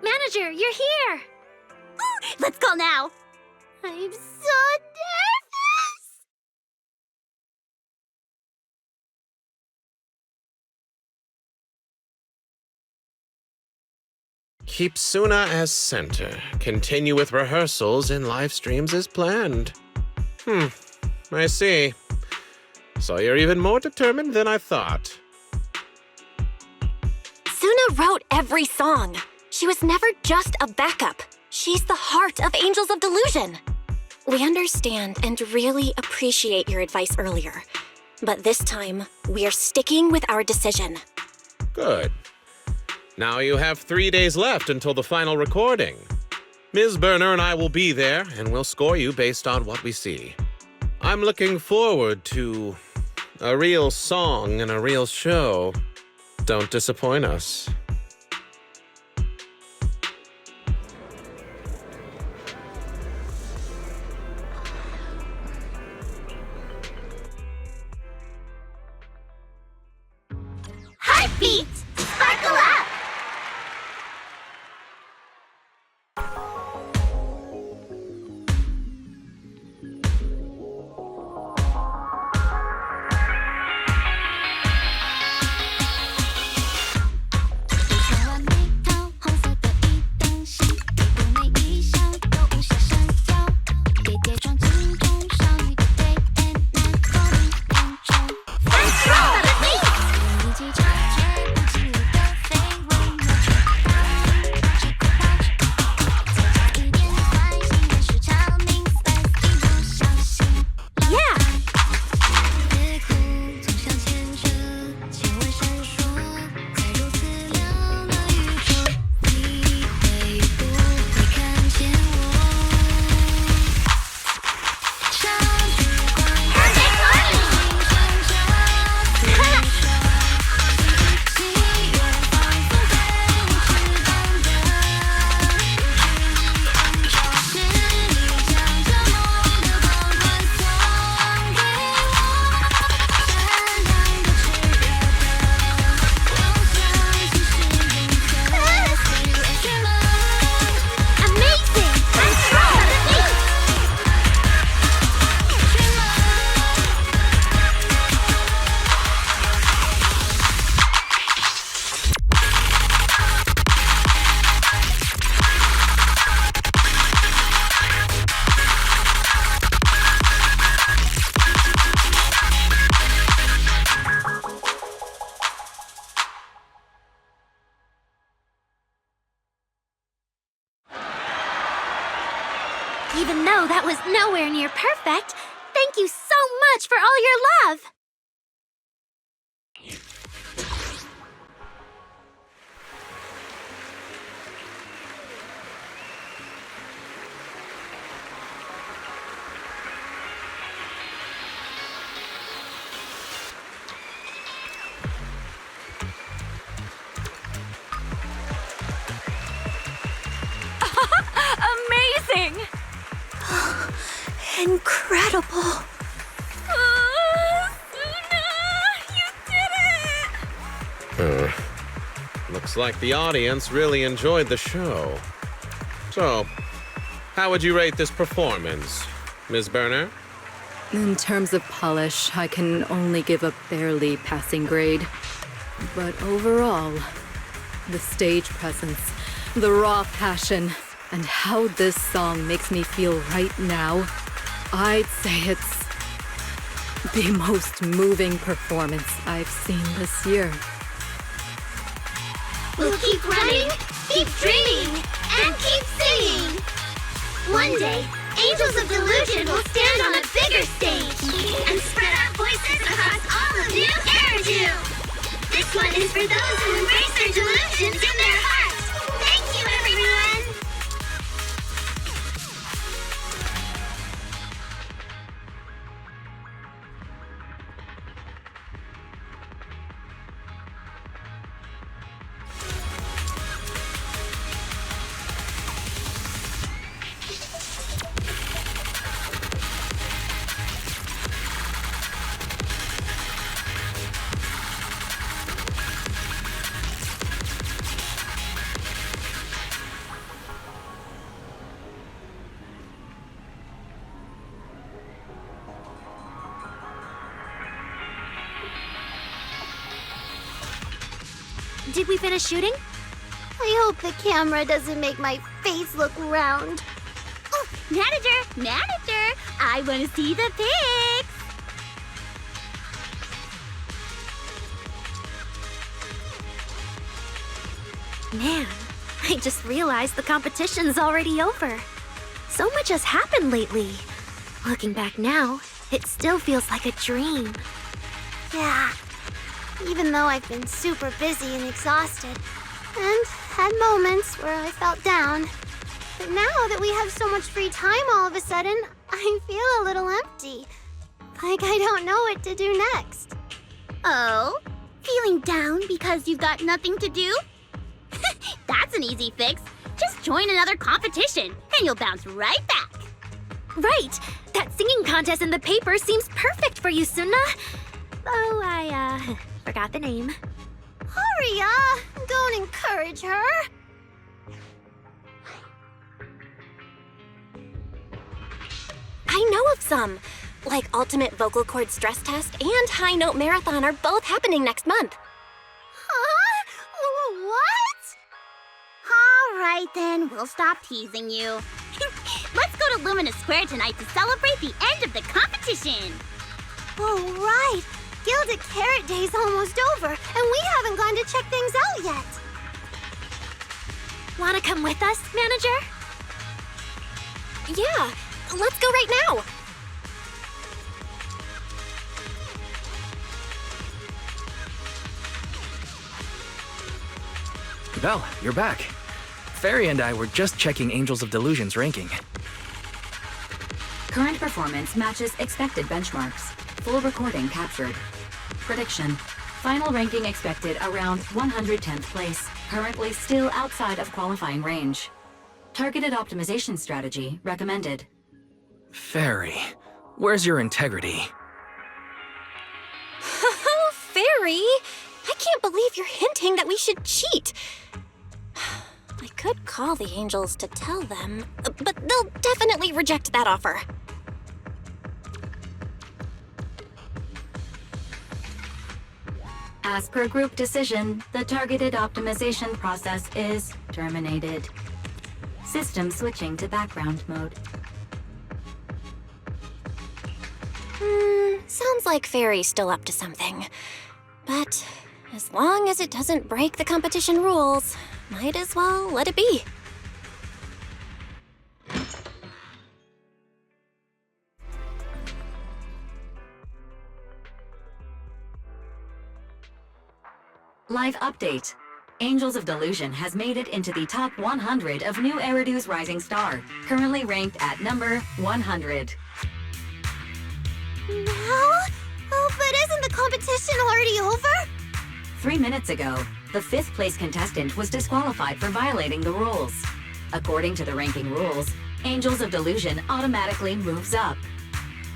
Manager, you're here! Let's go now. I'm so nervous! Keep Suna as center. Continue with rehearsals and live streams as planned. I see. So you're even more determined than I thought. Suna wrote every song. She was never just a backup. She's the heart of Angels of Delusion. We understand and really appreciate your advice earlier. But this time, we're sticking with our decision. Good. Now you have 3 days left until the final recording. Ms. Burner and I will be there, and we'll score you based on what we see. I'm looking forward to a real song and a real show. Don't disappoint us. Heartbeat! Sparkle up! Even though that was nowhere near perfect, thank you so much for all your love! Incredible. Suna! You did it! Looks like the audience really enjoyed the show. So, how would you rate this performance, Ms. Berner? In terms of polish, I can only give a barely passing grade. But overall, the stage presence, the raw passion, and how this song makes me feel right now, I'd say it's the most moving performance I've seen this year. We'll keep running, keep dreaming, and keep singing. One day, Angels of Delusion will stand on a bigger stage and spread our voices across all of New Eridu. This one is for those who embrace their delusions in their hearts. Thank you, everyone. Did we finish shooting? I hope the camera doesn't make my face look round. Oh, manager, I want to see the pics. Man, I just realized the competition's already over. So much has happened lately. Looking back now, it still feels like a dream. Yeah. Even though I've been super busy and exhausted, and had moments where I felt down. But now that we have so much free time all of a sudden, I feel a little empty. Like I don't know what to do next. Oh, feeling down because you've got nothing to do? That's an easy fix. Just join another competition, and you'll bounce right back. Right! That singing contest in the paper seems perfect for you, Suna. Oh, I forgot the name. Aria, don't encourage her. I know of some. Like Ultimate Vocal Cord Stress Test and High Note Marathon are both happening next month. Huh? What? All right, then, we'll stop teasing you. Let's go to Lumina Square tonight to celebrate the end of the competition. Oh, right. Gilded Carrot Day's almost over, and we haven't gone to check things out yet. Wanna come with us, manager? Yeah, let's go right now. Val, you're back. Fairy and I were just checking Angels of Delusion's ranking. Current performance matches expected benchmarks. Full recording captured. Prediction. Final ranking expected around 110th place. Currently still outside of qualifying range. Targeted optimization strategy recommended. Fairy, where's your integrity? Oh, Fairy! I can't believe you're hinting that we should cheat. I could call the Angels to tell them, but they'll definitely reject that offer. As per group decision, the targeted optimization process is terminated. System switching to background mode. Sounds like Fairy's still up to something. But as long as it doesn't break the competition rules, might as well let it be. Live update. Angels of Delusion has made it into the top 100 of New Eridu's Rising Star, currently ranked at number 100. Well, but isn't the competition already over? 3 minutes ago, the 5th place contestant was disqualified for violating the rules. According to the ranking rules, Angels of Delusion automatically moves up.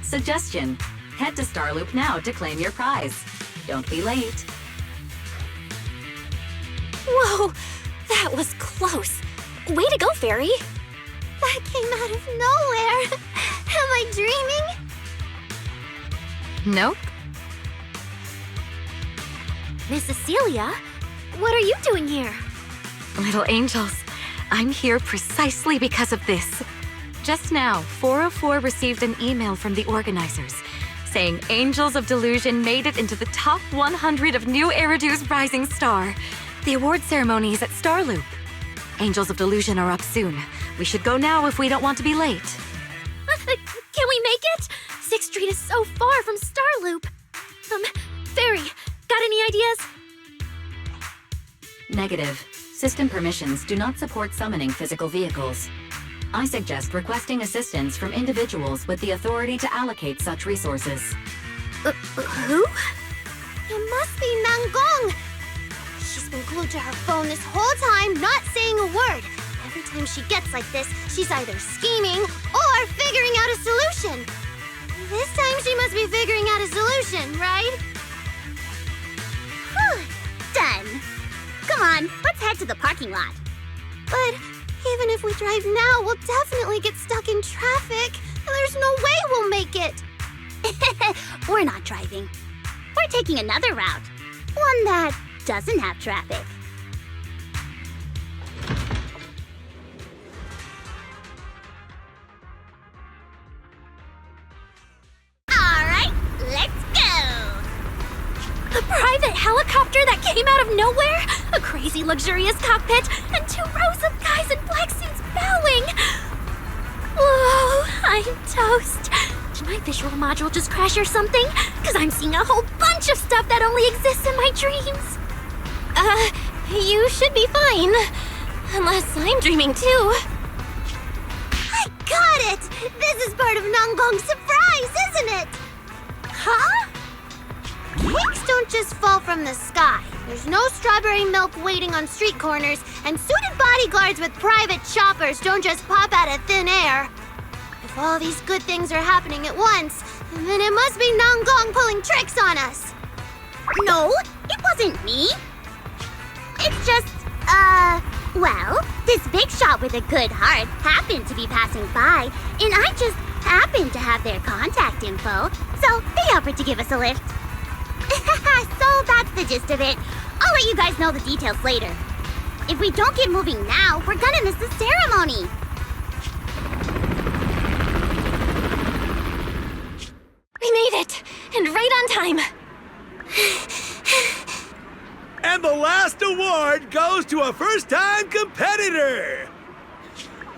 Suggestion: head to Starloop now to claim your prize. Don't be late. Whoa, that was close. Way to go, Fairy. That came out of nowhere. Am I dreaming? Nope. Miss Cecilia, what are you doing here? Little angels, I'm here precisely because of this. Just now, 404 received an email from the organizers saying Angels of Delusion made it into the top 100 of New Eridu's Rising Star. The award ceremony is at Starloop. Angels of Delusion are up soon. We should go now if we don't want to be late. Can we make it? 6th Street is so far from Starloop. Fairy, got any ideas? Negative. System permissions do not support summoning physical vehicles. I suggest requesting assistance from individuals with the authority to allocate such resources. Who? It must be Nangong. She's been glued to her phone this whole time, not saying a word. Every time she gets like this, she's either scheming or figuring out a solution. This time she must be figuring out a solution, right? Whew, done. Come on, let's head to the parking lot. But even if we drive now, we'll definitely get stuck in traffic. And there's no way we'll make it. We're not driving. We're taking another route. One that doesn't have traffic. Alright, let's go! A private helicopter that came out of nowhere? A crazy luxurious cockpit, and 2 rows of guys in black suits bowing! Whoa, I'm toast. Did my visual module just crash or something? Because I'm seeing a whole bunch of stuff that only exists in my dreams. You should be fine. Unless I'm dreaming too. I got it! This is part of Nangong's surprise, isn't it? Huh? Cakes don't just fall from the sky. There's no strawberry milk waiting on street corners, and suited bodyguards with private choppers don't just pop out of thin air. If all these good things are happening at once, then it must be Nangong pulling tricks on us. No, it wasn't me. It's just, well, this big shot with a good heart happened to be passing by, and I just happened to have their contact info, so they offered to give us a lift. So that's the gist of it. I'll let you guys know the details later. If we don't get moving now, we're gonna miss the ceremony. We made it! And right on time! And the last award goes to a first-time competitor!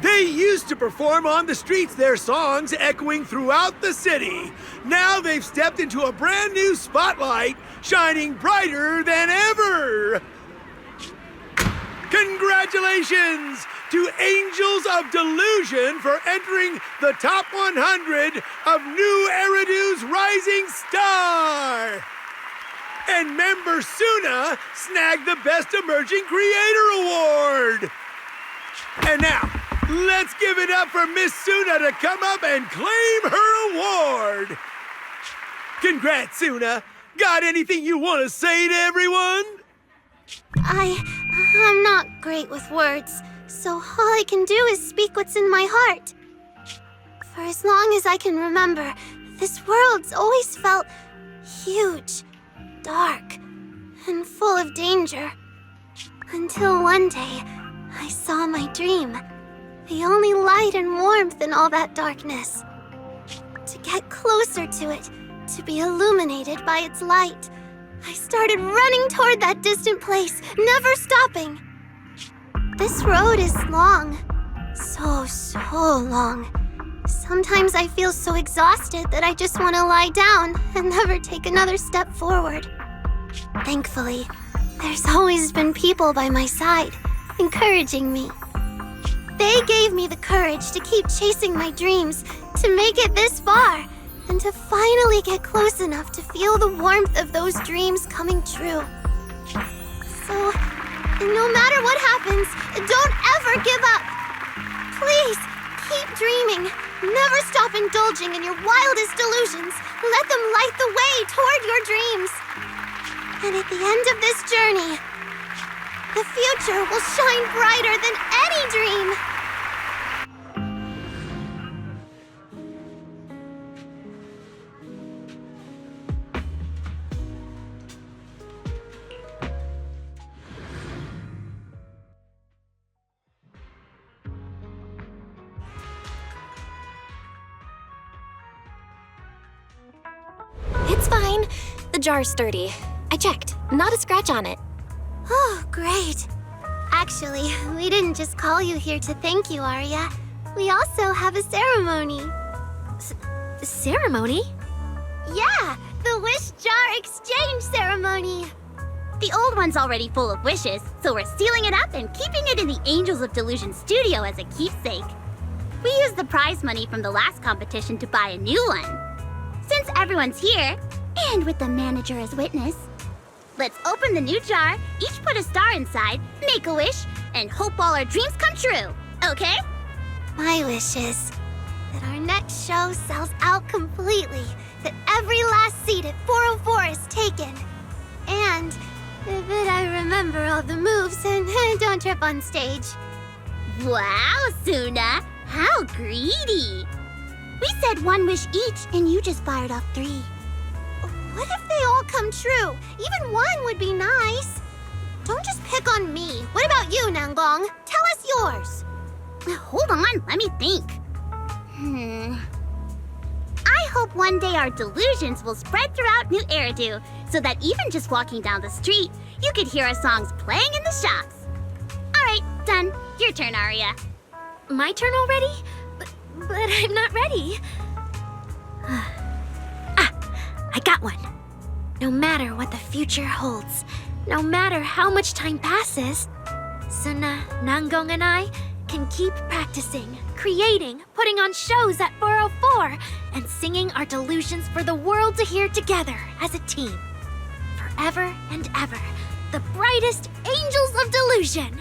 They used to perform on the streets, their songs echoing throughout the city. Now they've stepped into a brand new spotlight, shining brighter than ever! Congratulations to Angels of Delusion for entering the top 100 of New Eridu's Rising Star! And member Suna snagged the Best Emerging Creator Award! And now, let's give it up for Miss Suna to come up and claim her award! Congrats, Suna! Got anything you want to say to everyone? I'm not great with words, so all I can do is speak what's in my heart. For as long as I can remember, this world's always felt huge, dark, and full of danger. Until one day, I saw my dream. The only light and warmth in all that darkness. To get closer to it, to be illuminated by its light, I started running toward that distant place, never stopping. This road is long. So long. Sometimes I feel so exhausted that I just want to lie down and never take another step forward. Thankfully, there's always been people by my side, encouraging me. They gave me the courage to keep chasing my dreams, to make it this far, and to finally get close enough to feel the warmth of those dreams coming true. So, no matter what happens, don't ever give up. Please, keep dreaming. Never stop indulging in your wildest delusions. Let them light the way toward your dreams. And at the end of this journey, the future will shine brighter than any dream. It's fine. The jar's sturdy. I checked. Not a scratch on it. Oh, great. Actually, we didn't just call you here to thank you, Arya. We also have a ceremony. Ceremony? Yeah, the wish jar exchange ceremony. The old one's already full of wishes, so we're sealing it up and keeping it in the Angels of Delusion studio as a keepsake. We used the prize money from the last competition to buy a new one. Since everyone's here, and with the manager as witness, let's open the new jar, each put a star inside, make a wish, and hope all our dreams come true, okay? My wish is that our next show sells out completely, that every last seat at 404 is taken, and that I remember all the moves and don't trip on stage. Wow, Suna, how greedy! We said one wish each, and you just fired off 3. What if they all come true? Even one would be nice. Don't just pick on me. What about you, Nangong? Tell us yours. Hold on, let me think. I hope one day our delusions will spread throughout New Eridu, so that even just walking down the street, you could hear our songs playing in the shops. All right, done. Your turn, Arya. My turn already? But I'm not ready. I got one. No matter what the future holds, no matter how much time passes, Suna, Nangong, and I can keep practicing, creating, putting on shows at 404, and singing our delusions for the world to hear together as a team. Forever and ever, the brightest angels of delusion.